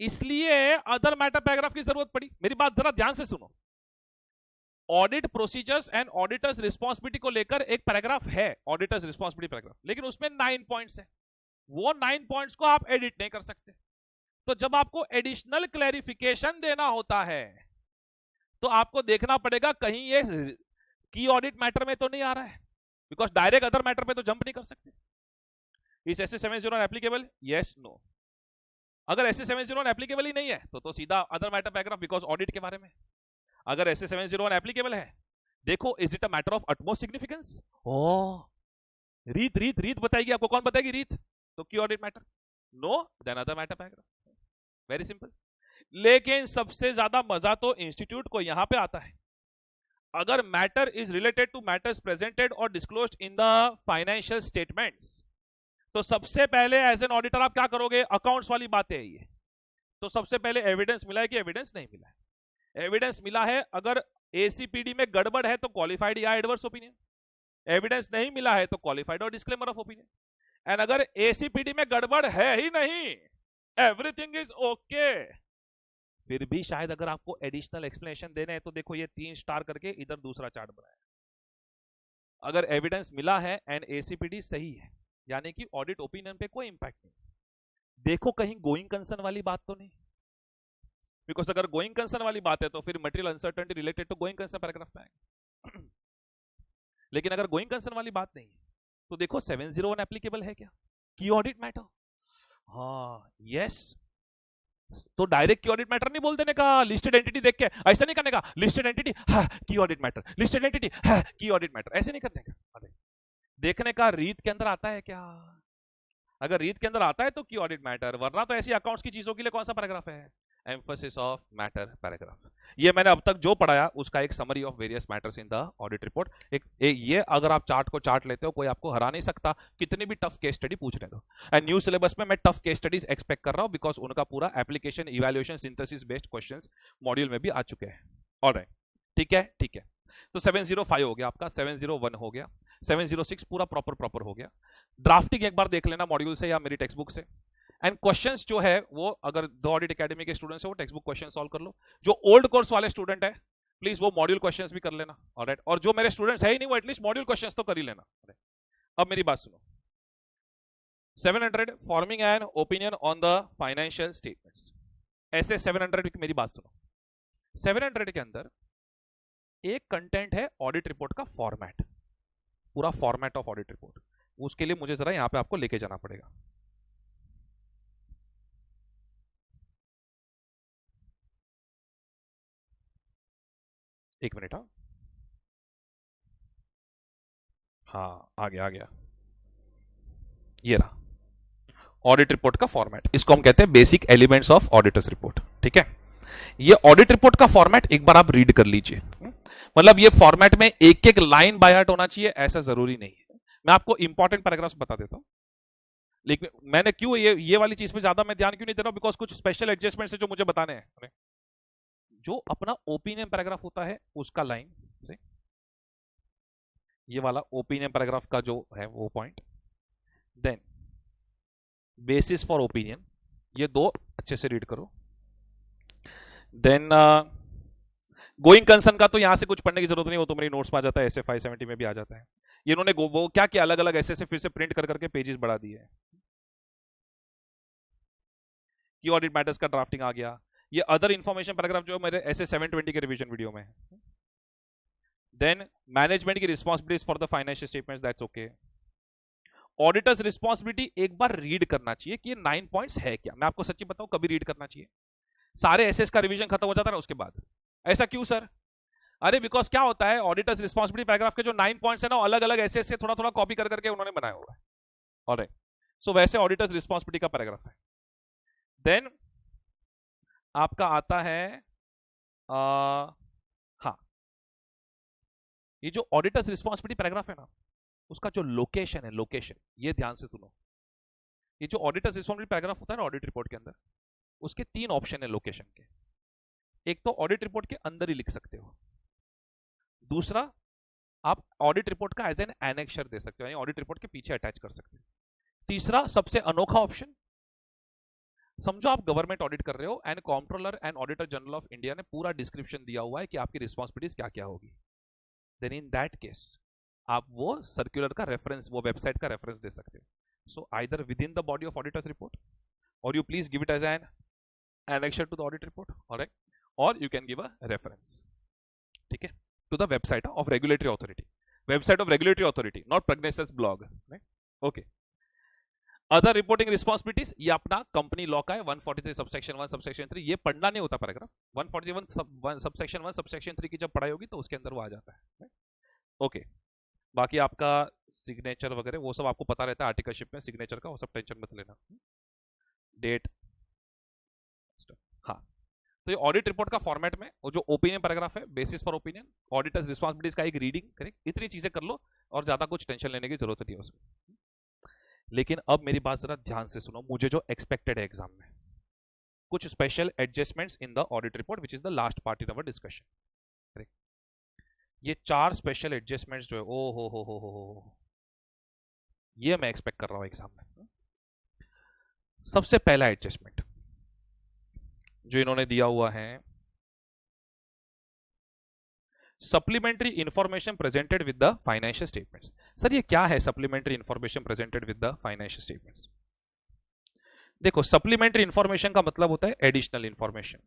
इसलिए अदर मैटर पैराग्राफ की जरूरत पड़ी। मेरी बात जरा ध्यान से सुनो, audit procedures and auditors responsibility को लेकर एक पैराग्राफ है, ऑडिटर्स रिस्पॉन्सिबिलिटी पैराग्राफ, लेकिन उसमें 9 पॉइंट्स है, वो 9 पॉइंट्स को आप एडिट नहीं कर सकते। तो जब आपको एडिशनल क्लैरिफिकेशन देना होता है तो आपको देखना पड़ेगा कहीं ये की ऑडिट मैटर में तो नहीं आ रहा है, बिकॉज डायरेक्ट अदर मैटर पे तो जंप नहीं कर सकते। इस SS701 एप्लीकेबल? Yes, no. अगर SS701 एप्लीकेबल ही नहीं है तो सीधा other matter paragraph, because audit के बारे में। अगर SS701 एप्लीकेबल है, देखो, is it a matter of utmost significance? रीत रीत रीत बताएगी आपको, कौन बताएगी रीत? तो key audit matter, no, then other matter paragraph, very simple. लेकिन सबसे ज्यादा मजा तो इंस्टीट्यूट को यहां पे आता है। अगर matter is related to matters presented और disclosed in the financial statements, तो सबसे पहले एज एन ऑडिटर आप क्या करोगे? अकाउंट्स वाली बातें है ये, तो सबसे पहले एविडेंस मिला है कि एविडेंस नहीं मिला है? एविडेंस मिला है, अगर एसीपीडी में गड़बड़ है तो क्वालिफाइड या एडवर्स ओपिनियन, एविडेंस नहीं मिला है तो क्वालिफाइड और डिस्क्लेमर ऑफ ओपिनियन। एंड अगर एसीपीडी में गड़बड़ है ही नहीं, एवरीथिंग इज ओके, फिर भी शायद अगर आपको एडिशनल एक्सप्लेनेशन देने हैं तो देखो ये 3 स्टार करके इधर दूसरा चार्ट बनाया। अगर एविडेंस मिला है एंड एसीपीडी सही है, यानी कि ऑडिट ओपिनियन पे कोई इंपैक्ट नहीं। देखो कहीं गोइंग कंसर्न वाली बात तो नहीं, बिकॉज अगर गोइंग कंसर्न वाली बात है तो फिर material uncertainty related to going concern paragraph में आएगा। लेकिन अगर गोइंग कंसर्न वाली बात नहीं है तो देखो 701 एप्लीकेबल है क्या? की ऑडिट मैटर, हाँ यस, तो डायरेक्ट की ऑडिट मैटर नहीं बोल देने का, लिस्टेड एंटिटी देख के ऐसा नहीं करने का, लिस्टेड एंटिटी हाँ की ऑडिट मैटर, लिस्टेड एंटिटी हाँ की ऑडिट मैटर, ऐसे नहीं करने का। देखने का रीत के अंदर आता है क्या? अगर रीत के अंदर आता है तो की ऑडिट मैटर, वरना तो ऐसी अकाउंट्स की चीजों के लिए कौन सा पैराग्राफ है? Emphasis of matter paragraph. ये मैंने अब तक जो पढ़ाया उसका एक summary of various matters in the audit report. ये अगर आप चार्ट को चार्ट लेते हो कोई आपको हरा नहीं सकता, कितनी भी टफ केस स्टडी पूछने दो। एंड न्यू सिलेबस में मैं टफ केस स्टडीज एक्सपेक्ट कर रहा हूं, बिकॉज उनका पूरा application evaluation synthesis based questions module में भी आ चुके हैं। ऑलराइट, ठीक है ठीक है। तो 705 हो गया आपका, 701 हो गया, 706 पूरा प्रॉपर हो गया। ड्राफ्टिंग एक बार देख लेना मॉड्यूल से या मेरी टेक्स्ट बुक से। एंड क्वेश्चंस जो है वो अगर द ऑडिट एकेडमी के स्टूडेंट्स है वो टेक्स्ट बुक क्वेश्चन सॉल्व कर लो। जो ओल्ड कोर्स वाले स्टूडेंट है प्लीज वो मॉड्यूल क्वेश्चंस भी कर लेना। ऑलराइट, और जो मेरे स्टूडेंट्स है ही नहीं वो एटलीस्ट मॉड्यूल क्वेश्चंस तो कर ही लेना। अब मेरी बात सुनो, 700 forming an opinion on the financial statements, ऐसे 700 की मेरी बात सुनो। 700 के अंदर एक कंटेंट है ऑडिट रिपोर्ट का फॉर्मेट, पूरा फॉर्मेट ऑफ ऑडिट रिपोर्ट। उसके लिए मुझे जरा यहां पे आपको लेके जाना पड़ेगा। एक मिनट, हाँ आ गया ये रहा ऑडिट रिपोर्ट का फॉर्मेट। इसको हम कहते हैं basic elements of auditors report. ठीक है, ये ऑडिट रिपोर्ट का फॉर्मेट एक बार आप रीड कर लीजिए। मतलब ये फॉर्मेट में एक एक लाइन बाय हार्ट होना चाहिए ऐसा जरूरी नहीं है। मैं आपको इंपॉर्टेंट पैराग्राफ्स बता देता हूं, लेकिन मैंने क्यों ये वाली चीज पे ज्यादा मैं ध्यान क्यों नहीं दे रहा हूं, बिकॉज कुछ स्पेशल एडजस्टमेंट है जो मुझे बताने हैं। जो अपना ओपिनियन पैराग्राफ होता है उसका लाइन, ये वाला ओपिनियन पैराग्राफ का जो है वो point, then basis for opinion, ये दो अच्छे से रीड करो। देन गोइंग कंसर्न का तो यहां से कुछ पढ़ने की जरूरत नहीं, वो तो मेरी नोट्स में आ जाता है, ऐसे 570 में भी आ जाता है। ये इन्होंने वो क्या किया, अलग अलग ऐसे फिर से प्रिंट कर करके पेजेस बढ़ा दिए हैं। की ऑडिट मैटर्स का ड्राफ्टिंग आ गया। ये अदर इंफॉर्मेशन पैराग्राफ जो मेरे ऐसे 720 के रिवीजन वीडियो में है। देन मैनेजमेंट की responsibilities for the financial statements, that's okay. Auditors responsibility एक बार रीड करना चाहिए कि ये 9 पॉइंट्स है क्या। मैं आपको सच्ची बताऊं कभी रीड करना चाहिए, सारे एसएस का रिवीजन खत्म हो जाता है ना उसके बाद। ऐसा क्यों सर? अरे बिकॉज क्या होता है, ऑडिटर्स रिस्पॉन्सिबिलिटी पैराग्राफ के जो 9 पॉइंट्स है ना अलग अलग एसएस से थोड़ा थोड़ा कॉपी कर करके उन्होंने बनाया हुआ है। ऑलराइट, सो वैसे ऑडिटर्स रिस्पॉन्सिबिलिटी का पैराग्राफ है। देन आपका आता है हाँ, ये जो ऑडिटर्स रिस्पॉन्सिबिलिटी पैराग्राफ है ना उसका जो लोकेशन है, लोकेशन ये ध्यान से सुनो। ये जो ऑडिटर्स रिस्पॉन्सिबिलिटी पैराग्राफ होता है ना ऑडिट रिपोर्ट के अंदर, उसके 3 ऑप्शन है लोकेशन के। एक तो ऑडिट रिपोर्ट के अंदर ही लिख सकते हो, दूसरा आप ऑडिट रिपोर्ट का एज एन एनेक्शर दे सकते हो, यानी ऑडिट रिपोर्ट के पीछे अटैच कर सकते हो। तीसरा सबसे अनोखा ऑप्शन, समझो आप गवर्नमेंट ऑडिट कर रहे हो and controller and auditor general of India ने पूरा डिस्क्रिप्शन दिया हुआ है कि आपकी रिस्पॉन्सिबिलिटीज क्या क्या होगी। देन इन दैट केस आप वो सर्कुलर का रेफरेंस, वो वेबसाइट का रेफरेंस दे सकते हो। So either within the body of auditors report और you please give it as an annexure to the audit report, alright, or you can give a reference, ठीक है, to the website of regulatory authority, website of regulatory authority, not Pragnes's blog, right? Okay. Other reporting responsibilities, ये अपना company law का है, 143 subsection 1 subsection 3, ये पढ़ना नहीं होता पैराग्राफ। 141 सबसेक्शन 1 सबसेक्शन 3 की जब पढ़ाई होगी तो उसके अंदर वो आ जाता है। ओके, बाकी आपका सिग्नेचर वगैरह वो सब आपको पता रहता है आर्टिकलशिप में, सिग्नेचर का वो सब टेंशन मत लेना। डेट, हाँ, तो ये ऑडिट रिपोर्ट का फॉर्मेट में वो जो ओपिनियन पैराग्राफ है, basis for opinion, auditors responsibilities का एक रीडिंग, करेक्ट, इतनी चीजें कर लो और ज्यादा कुछ टेंशन लेने की जरूरत नहीं है उसमें। लेकिन अब मेरी बात जरा ध्यान से सुनो, मुझे जो एक्सपेक्टेड है एग्जाम में, कुछ special adjustments in the audit report which is the last part in our discussion, correct. ये 4 स्पेशल एडजस्टमेंट्स जो है, ओ हो, ये मैं एक्सपेक्ट कर रहा हूं एग्जाम में। सबसे पहला एडजस्टमेंट जो इन्होंने दिया हुआ है, supplementary information presented with the financial statements. Sir ये क्या है supplementary information presented with the financial statements? देखो, सप्लीमेंट्री इंफॉर्मेशन का मतलब होता है additional information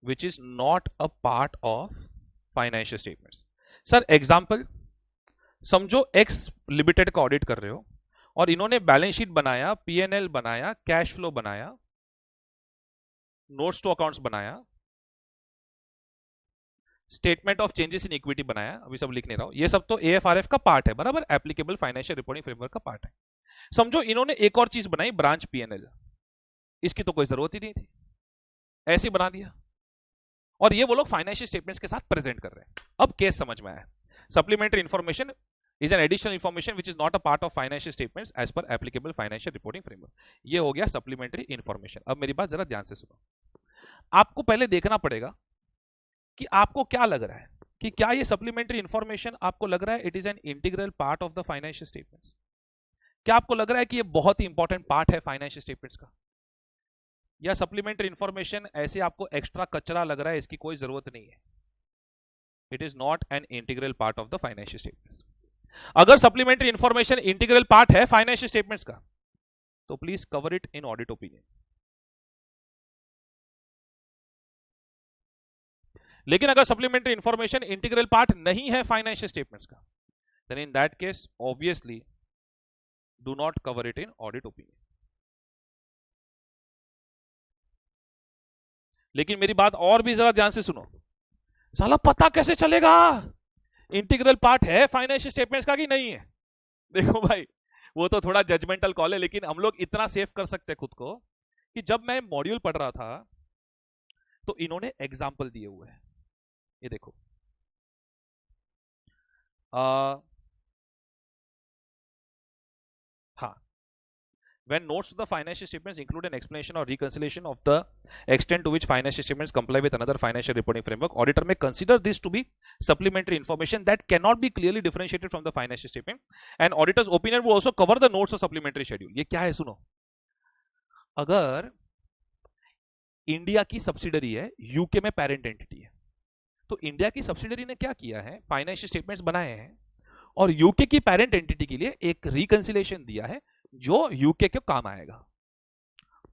which is not a part of financial statements. Sir example, समझो एक्स लिमिटेड का ऑडिट कर रहे हो और इन्होंने बैलेंस शीट बनाया, पीएनएल बनाया, कैश फ्लो बनाया, नोट्स टू अकाउंट्स बनाया, statement of changes in equity बनाया, अभी सब लिख नहीं रहा हूं, ये सब तो एएफआरएफ का पार्ट है, बराबर, एप्लीकेबल फाइनेंशियल रिपोर्टिंग फ्रेमवर्क का पार्ट है। समझो इन्होंने एक और चीज बनाई, ब्रांच पीएनएल, इसकी तो कोई जरूरत ही नहीं थी, ऐसे बना दिया और ये वो लोग फाइनेंशियल स्टेटमेंट्स के साथ प्रेजेंट कर रहे हैं। अब केस समझ में आया, supplementary information is an additional information which is not a part of financial statements as per applicable financial reporting framework। ये हो गया supplementary information। अब मेरी बात जरा ध्यान से सुनो, आपको पहले देखना पड़ेगा कि आपको क्या लग रहा है कि क्या ये supplementary information आपको लग रहा है it is an integral part of the financial statements? क्या आपको लग रहा है कि ये बहुत ही इंपॉर्टेंट पार्ट है फाइनेंशियल स्टेटमेंट्स का, या सप्लीमेंट्री इंफॉर्मेशन ऐसे आपको एक्स्ट्रा कचरा लग रहा है, इसकी कोई जरूरत नहीं है? It is not an integral part of the financial statements. अगर सप्लीमेंट्री इंफॉर्मेशन इंटीग्रल पार्ट है फाइनेंशियल स्टेटमेंट्स का तो please cover it in audit opinion. लेकिन अगर सप्लीमेंट्री इंफॉर्मेशन इंटीग्रल पार्ट नहीं है फाइनेंशियल स्टेटमेंट्स का, then in that case obviously do not cover it in audit opinion. लेकिन मेरी बात और भी जरा ध्यान से सुनो, साला पता कैसे चलेगा इंटीग्रल पार्ट है फाइनेंशियल स्टेटमेंट्स का कि नहीं है? देखो भाई, वो तो थोड़ा जजमेंटल कॉल है, लेकिन हम लोग इतना सेव कर सकते हैं खुद को कि जब मैं मॉड्यूल पढ़ रहा था तो इन्होंने एग्जाम्पल दिए हुए हैं, ये देखो, हाँ, when notes to the financial statements include an explanation or reconciliation of the extent to which financial statements comply with another financial reporting framework, auditor may consider this to be supplementary information that cannot be clearly differentiated from the financial statement, and auditor's opinion will also cover the notes of supplementary schedule। ये क्या है सुनो, अगर India की subsidiary है, UK में parent entity है, तो इंडिया की सब्सिडरी ने क्या किया है, फाइनेंशियल स्टेटमेंट्स बनाए हैं और यूके की पेरेंट एंटिटी के लिए एक रिकंसिलेशन दिया है जो यूके के काम आएगा।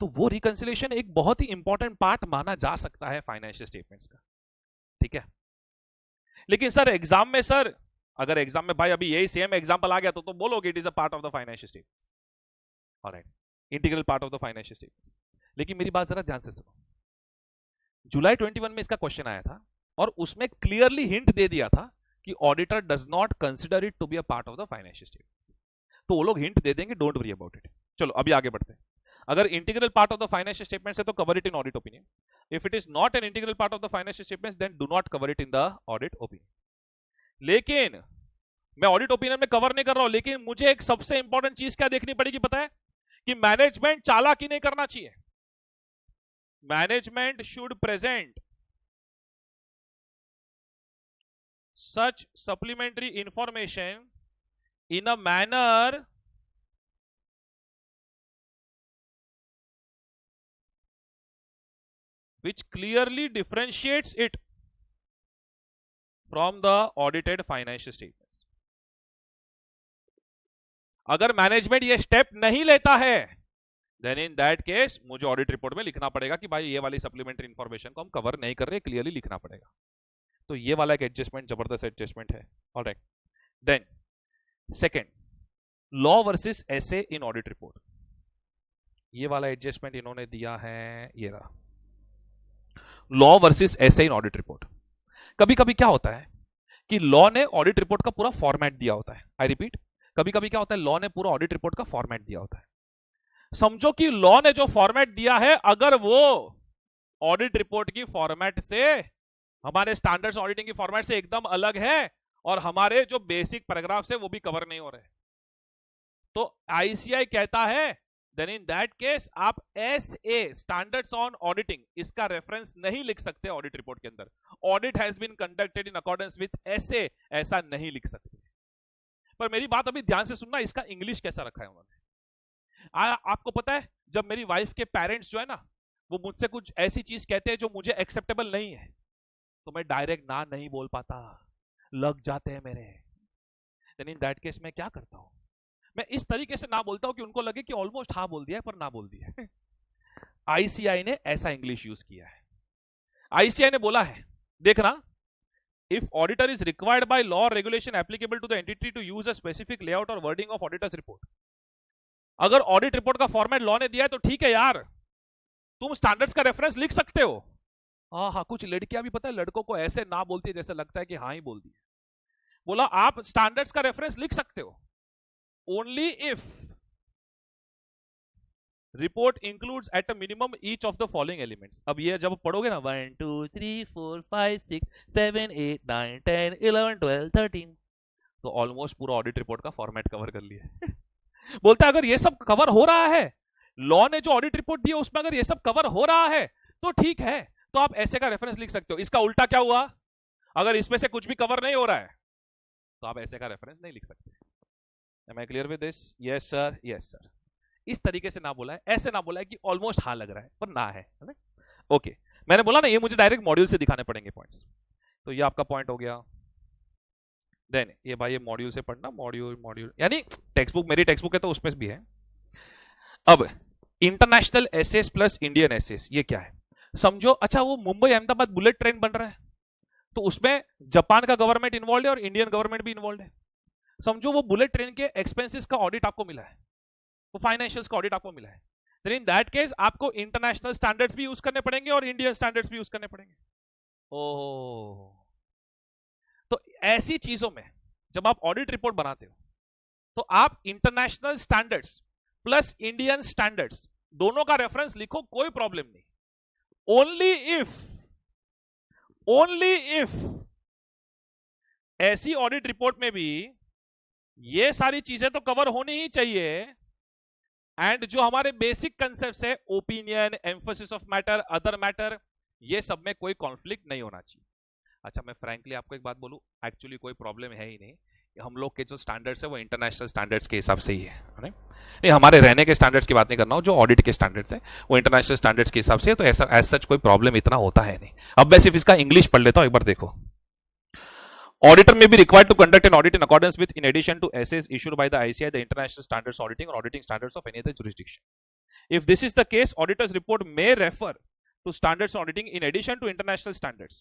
तो वो रिकंसिलेशन एक बहुत ही इंपॉर्टेंट पार्ट माना जा सकता है फाइनेंशियल स्टेटमेंट्स का, ठीक है। लेकिन सर एग्जाम में, सर अगर एग्जाम में भाई अभी यही सेम एग्जांपल आ गया तो बोलोगे it is a part of the financial statements, alright, integral part of the financial statements. लेकिन मेरी बात जरा ध्यान से सुनो, जुलाई 21 में इसका क्वेश्चन आया था और उसमें क्लियरली हिंट दे दिया था कि auditor does not consider it to be a part of the financial statements. तो वो लोग हिंट दे देंगे, डोंट वरी अबाउट इट। चलो अभी आगे बढ़ते हैं। अगर integral part of the financial statements है तो cover it in audit opinion. If it is not an integral part of the financial statements then do not cover it in the audit opinion. लेकिन मैं audit opinion में cover नहीं कर रहा हूं, लेकिन मुझे एक सबसे इंपॉर्टेंट चीज क्या देखनी पड़ेगी पता है, कि मैनेजमेंट चालाकी नहीं करना चाहिए। Management should present such supplementary information in a manner which clearly differentiates it from the audited financial statements। अगर मैनेजमेंट ये स्टेप नहीं लेता है देन इन दैट केस मुझे ऑडिट रिपोर्ट में लिखना पड़ेगा कि भाई ये वाली सप्लीमेंट्री इंफॉर्मेशन को हम कवर नहीं कर रहे, क्लियरली लिखना पड़ेगा। तो ये वाला एक एडजस्टमेंट जबरदस्त एडजस्टमेंट है, alright. Then second, law versus SAs in audit report, ये वाला एडजस्टमेंट इन्होंने दिया है, ये रहा, law versus SAs in audit report. कभी कभी क्या होता है कि लॉ ने ऑडिट रिपोर्ट का पूरा फॉर्मेट दिया होता है, आई रिपीट, कभी कभी क्या होता है लॉ ने पूरा ऑडिट रिपोर्ट का फॉर्मेट दिया होता है, समझो कि लॉ ने जो फॉर्मेट दिया है, अगर वो ऑडिट रिपोर्ट की फॉर्मेट से, हमारे स्टैंडर्ड्स ऑडिटिंग की फॉर्मेट से एकदम अलग है और हमारे जो बेसिक पैराग्राफ्स है वो भी कवर नहीं हो रहे, तो आईसीआई कहता है देन इन दैट केस आप एसए स्टैंडर्ड्स ऑन ऑडिटिंग इसका रेफरेंस नहीं लिख सकते ऑडिट रिपोर्ट के अंदर। Audit has been conducted in accordance with SA, ऐसा नहीं लिख सकते। पर मेरी बात अभी ध्यान से सुनना, इसका इंग्लिश कैसा रखा है उन्होंने। आपको पता है जब मेरी वाइफ के पेरेंट्स जो है ना, वो मुझसे कुछ ऐसी चीज कहते हैं जो मुझे एक्सेप्टेबल नहीं है, तो मैं डायरेक्ट ना नहीं बोल पाता, लग जाते हैं मेरे। देन इन दैट केस मैं क्या करता हूं, मैं इस तरीके से ना बोलता हूं कि उनको लगे कि ऑलमोस्ट हाँ बोल दिया है पर ना बोल दिया है। आईसीआई ने ऐसा इंग्लिश यूज किया है। आईसीआई ने बोला है, देखना, if auditor is required by law or regulation applicable to the entity to use a specific layout or wording of auditor's report, अगर ऑडिट रिपोर्ट का फॉर्मेट लॉ ने दिया है तो ठीक है यार, तुम स्टैंडर्ड्स का रेफरेंस लिख सकते हो। हाँ, कुछ लड़कियां भी पता है लड़कों को ऐसे ना बोलती है जैसे लगता है कि हाँ ही बोल दी। बोला आप स्टैंडर्ड्स का रेफरेंस लिख सकते हो only if report includes at a minimum each of the following elements. अब ये जब पढ़ोगे ना 1 2 3 4 5 6 7 8 9 10 11 12 13, तो ऑलमोस्ट पूरा ऑडिट रिपोर्ट का फॉर्मेट कवर कर लिया। बोलता है अगर ये सब कवर हो रहा है, लॉ ने जो ऑडिट रिपोर्ट दी है उसमें अगर ये सब कवर हो रहा है तो ठीक है, तो आप ऐसे का रेफरेंस लिख सकते हो। इसका उल्टा क्या हुआ, अगर इसमें से कुछ भी कवर नहीं हो रहा है तो आप ऐसे का रेफरेंस नहीं लिख सकते। Am I clear with this? Yes sir, yes sir। इस तरीके से ना बोला है, ऐसे ना बोला है कि ऑलमोस्ट हाँ लग रहा है पर ना है। ओके, मैंने बोला ना ये मुझे डायरेक्ट मॉड्यूल से दिखाने पड़ेंगे पॉइंट्स, तो ये आपका पॉइंट हो गया। देन ये भाई ये मॉड्यूल से पढ़ना, मॉड्यूल यानी टेक्स्ट बुक, मेरी टेक्स्ट बुक है तो उसमें भी है। अब international SAs plus Indian SAs ये क्या है, समझो। अच्छा, वो मुंबई अहमदाबाद बुलेट ट्रेन बन रहा है तो उसमें जापान का गवर्नमेंट इन्वॉल्व है और इंडियन गवर्नमेंट भी इन्वॉल्व है। समझो वो बुलेट ट्रेन के एक्सपेंसेस का ऑडिट आपको मिला है, वो फाइनेंशियल्स का ऑडिट आपको मिला है, देन इन दैट केस आपको इंटरनेशनल स्टैंडर्ड्स भी यूज करने पड़ेंगे और इंडियन स्टैंडर्ड्स भी यूज करने पड़ेंगे। ओह, तो ऐसी चीजों में जब आप ऑडिट रिपोर्ट बनाते हो तो आप international standards plus Indian standards दोनों का रेफरेंस लिखो, कोई प्रॉब्लम नहीं। ओनली इफ ऐसी ऑडिट रिपोर्ट में भी ये सारी चीजें तो कवर होनी ही चाहिए, एंड जो हमारे बेसिक कंसेप्ट्स है opinion, emphasis of matter, other matter, ये सब में कोई कॉन्फ्लिक्ट नहीं होना चाहिए। अच्छा, मैं फ्रैंकली आपको एक बात बोलूं, एक्चुअली कोई प्रॉब्लम है ही नहीं। हम लोग के जो स्टैंडर्ड्स है वो इंटरनेशनल स्टैंडर्ड्स के हिसाब से ही है नहीं, हमारे रहने के स्टैंडर्ड्स की बात नहीं कर रहा हूं, जो ऑडिट के स्टैंडर्ड्स है वो इंटरनेशनल स्टैंडर्ड्स के हिसाब से है, तो ऐसा एज सच कोई प्रॉब्लम इतना होता है नहीं। अब मैं सिर्फ इसका इंग्लिश पढ़ लेता हूं, एक बार देखो। Auditor may be required to conduct an audit in accordance with, in addition to essays issued by the ICI, the international standards auditing or auditing standards of any other jurisdiction. If this is the case, auditor's report may refer to standards auditing in addition to international standards,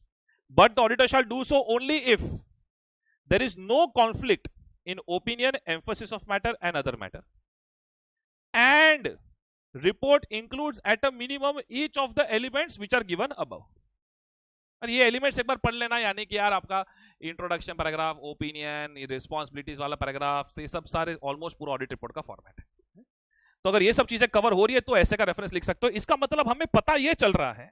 but the auditor shall do so only if there is no conflict in opinion, emphasis of matter and other matter, and report includes at a minimum each of the elements which are given above. और ये elements एक बार पढ़ लेना, यानी कि यार आपका introduction paragraph, opinion, responsibilities वाला पैराग्राफ, ये सब सारे ऑलमोस्ट पूरा ऑडिट रिपोर्ट का फॉर्मेट है। तो अगर ये सब चीजें कवर हो रही है तो ऐसे का रेफरेंस लिख सकते हो। इसका मतलब हमें पता ये चल रहा है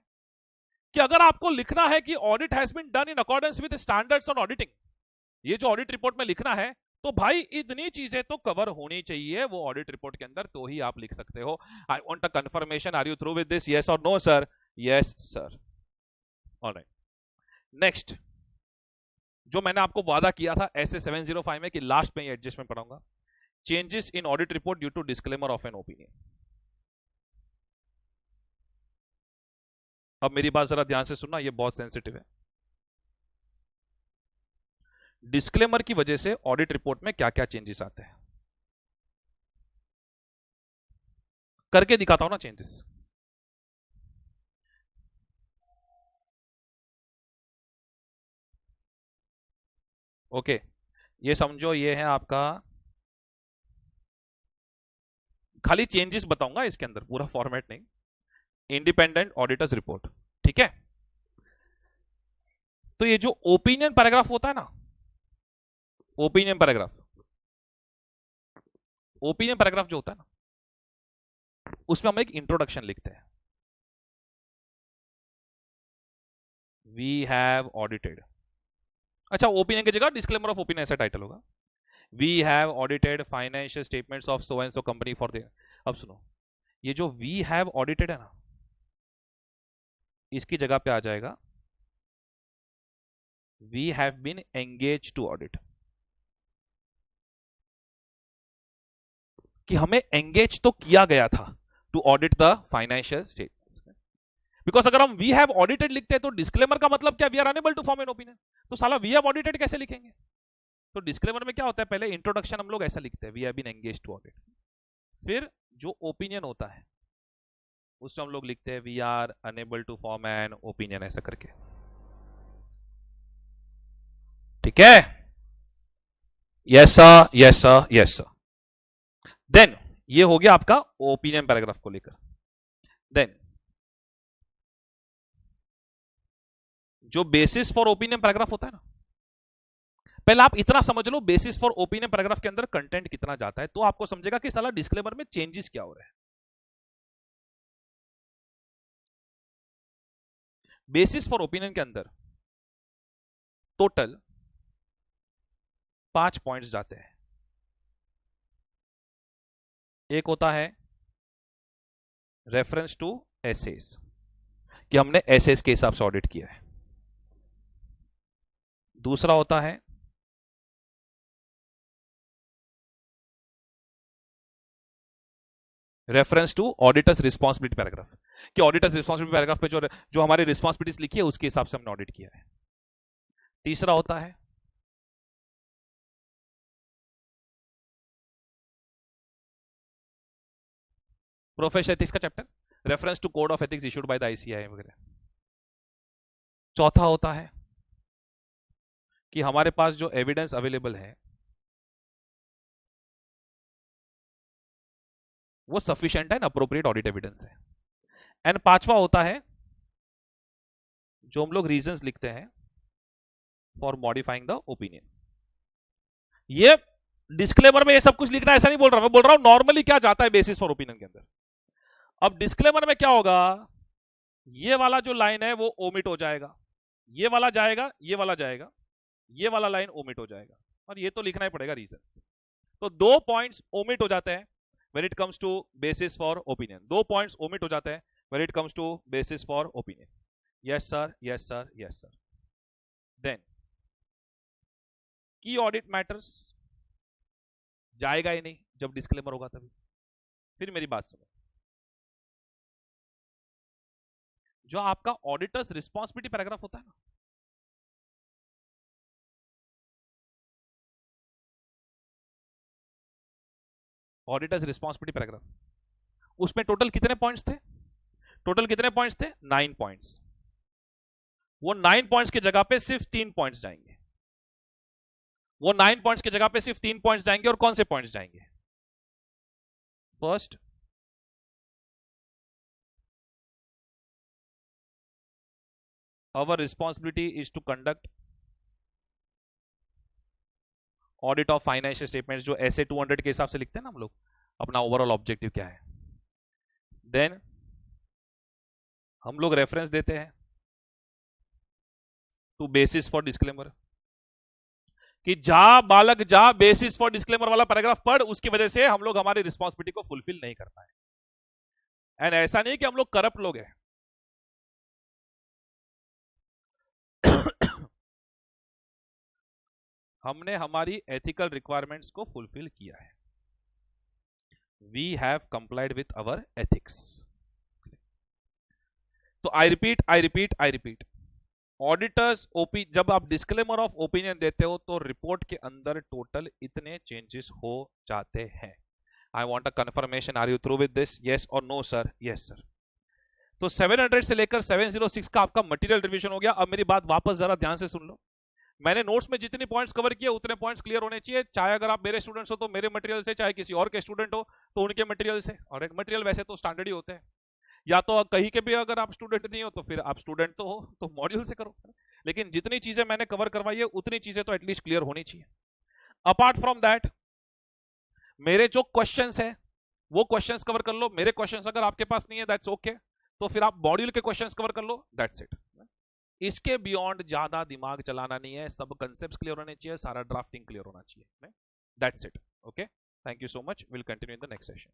कि अगर आपको लिखना है कि audit has been done in accordance with standards on auditing, ये जो ऑडिट रिपोर्ट में लिखना है, तो भाई इतनी चीजें तो कवर होनी चाहिए वो ऑडिट रिपोर्ट के अंदर, तो ही आप लिख सकते हो। I want a confirmation, are you through with this, yes और no sir? Yes sir. Alright, next जो मैंने आपको वादा किया था ऐसे 705 में कि लास्ट में ये एडजस्टमेंट पढ़ाऊंगा, changes in audit report due to disclaimer of an opinion. अब मेरी बात जरा ध्यान से सुनना, ये बहुत सेंसिटिव है। डिस्क्लेमर की वजह से ऑडिट रिपोर्ट में क्या क्या चेंजेस आते हैं, करके दिखाता हूं ना चेंजेस। ओके, ये समझो ये है आपका, खाली चेंजेस बताऊंगा इसके अंदर, पूरा फॉर्मेट नहीं। इंडिपेंडेंट ऑडिटर्स रिपोर्ट, ठीक है। तो ये जो ओपिनियन पैराग्राफ होता है ना, ओपिनियन पैराग्राफ जो होता है ना, उसमें हम एक इंट्रोडक्शन लिखते हैं, वी हैव ऑडिटेड। अच्छा, ओपिनियन की जगह डिस्क्लेमर ऑफ ओपिनियन ऐसा टाइटल होगा, we have audited financial statements of so and so company for the. अब सुनो, ये जो वी हैव ऑडिटेड है ना, इसकी जगह पे आ जाएगा we have been engage to audit, कि हमें एंगेज तो किया गया था to audit the financial statements. Because अगर हम वी हैव ऑडिटेड लिखते हैं तो डिस्क्लेमर का मतलब क्या, we are unable to form an opinion, तो साला वी हैव ऑडिटेड कैसे लिखेंगे? तो डिस्क्लेमर में क्या होता है, पहले इंट्रोडक्शन हम लोग ऐसा लिखते हैं, we have been engage to audit, फिर जो ओपिनियन होता है उसमें हम लोग लिखते हैं we are unable to form an opinion, ऐसा करके। ठीक है, yes sir, yes sir, yes sir. Then ये हो गया आपका ओपिनियन पैराग्राफ को लेकर। देन जो बेसिस फॉर ओपिनियन पैराग्राफ होता है ना, पहले आप इतना समझ लो बेसिस फॉर ओपिनियन पैराग्राफ के अंदर कंटेंट कितना जाता है, तो आपको समझेगा कि साला डिस्क्लेमर में चेंजेस क्या हो रहे हैं। बेसिस फॉर ओपिनियन के अंदर टोटल 5 पॉइंट्स जाते हैं। एक होता है रेफरेंस टू एसेस, कि हमने एसेस के हिसाब से ऑडिट किया है। दूसरा होता है reference to auditors responsibility paragraph, कि ऑडिटर्स रिस्पॉन्सिबिलिटी पैराग्राफ पे जो हमारी रिस्पॉन्सिबिलिटीज लिखी है उसके हिसाब से हमने ऑडिट किया है। तीसरा होता है प्रोफेशनल एथिक्स का chapter, reference to code of ethics issued by the ICAI वगैरह। चौथा होता है कि हमारे पास जो एविडेंस अवेलेबल है वो सफिशिएंट है ना, अप्रोप्रिएट ऑडिट एविडेंस है। एंड पांचवा होता है जो हम लोग रीजंस लिखते हैं फॉर मॉडिफाइंग द ओपिनियन। ये डिस्क्लेमर में ये सब कुछ लिखना ऐसा नहीं बोल रहा, मैं बोल रहा हूं नॉर्मली क्या जाता है बेसिस फॉर ओपिनियन के अंदर। अब डिस्क्लेमर में क्या होगा, ये वाला जो लाइन है वो ओमिट हो जाएगा, ये वाला जाएगा, ये वाला जाएगा, ये वाला लाइन ओमिट हो जाएगा, और ये तो लिखना ही पड़ेगा रीजंस। तो 2 पॉइंट्स ओमिट हो जाते हैं when it comes to basis for opinion, 2 points omit हो जाते हैं when it comes to basis for opinion। yes sir, yes sir, yes sir। then की ऑडिट मैटर्स जाएगा ही नहीं जब डिस्क्लेमर होगा तभी। फिर मेरी बात सुनो, जो आपका ऑडिटर्स रिस्पॉन्सिबिलिटी पैराग्राफ होता है ना, ऑडिटर्स रिस्पॉन्सिबिलिटी पैराग्राफ, उसमें टोटल कितने पॉइंट्स थे, टोटल कितने पॉइंट्स थे, 9 पॉइंट्स। वो 9 पॉइंट्स की जगह पे सिर्फ 3 पॉइंट्स जाएंगे, वो 9 पॉइंट्स की जगह पे सिर्फ 3 पॉइंट्स जाएंगे। और कौन से पॉइंट्स जाएंगे, first our responsibility is to conduct audit of financial statements, जो ऐसे 200 के हिसाब से लिखते हैं ना हम लोग, अपना ओवरऑल ऑब्जेक्टिव क्या है। देन हम लोग रेफरेंस देते हैं टू बेसिस फॉर डिस्क्लेमर, कि जा बालक जा, बेसिस फॉर डिस्क्लेमर वाला पैराग्राफ पढ़, उसकी वजह से हम लोग हमारी रिस्पॉन्सिबिलिटी को फुलफिल नहीं कर पाए। एंड ऐसा नहीं कि हम लोग करप्ट लोग हैं, हमने हमारी एथिकल रिक्वायरमेंट्स को फुलफिल किया है, we have complied with our ethics. तो I repeat, I repeat, I repeat, auditors ओपी जब आप डिस्क्लेमर ऑफ ओपिनियन देते हो तो रिपोर्ट के अंदर टोटल इतने चेंजेस हो जाते हैं। I want a confirmation, are you through with this, yes और नो सर, यस सर। तो 700 से लेकर 706 का आपका मटेरियल रिवीजन हो गया। अब मेरी बात वापस जरा ध्यान से सुन लो, मैंने नोट्स में जितने पॉइंट्स कवर किए उतने पॉइंट्स क्लियर होने चाहिए, चाहे अगर आप मेरे स्टूडेंट्स हो तो मेरे मटेरियल से, चाहे किसी और के स्टूडेंट हो तो उनके मटेरियल से। और एक मटेरियल वैसे तो स्टैंडर्ड ही होते हैं, या तो कहीं के भी अगर आप स्टूडेंट नहीं हो तो फिर आप स्टूडेंट तो हो तो मॉड्यूल से करो, लेकिन जितनी चीजें मैंने कवर करवाई है उतनी चीजें तो एटलीस्ट क्लियर होनी चाहिए। अपार्ट फ्रॉम दैट मेरे जो क्वेश्चंस हैं वो क्वेश्चंस कवर कर लो, मेरे क्वेश्चंस अगर आपके पास नहीं है दैट्स ओके, तो फिर आप मॉड्यूल के क्वेश्चंस कवर कर लो, दैट्स इट। इसके बियॉन्ड ज्यादा दिमाग चलाना नहीं है, सब कंसेप्ट क्लियर होने चाहिए, सारा ड्राफ्टिंग क्लियर होना चाहिए, that's it. Okay, thank you so much, will continue in the next session.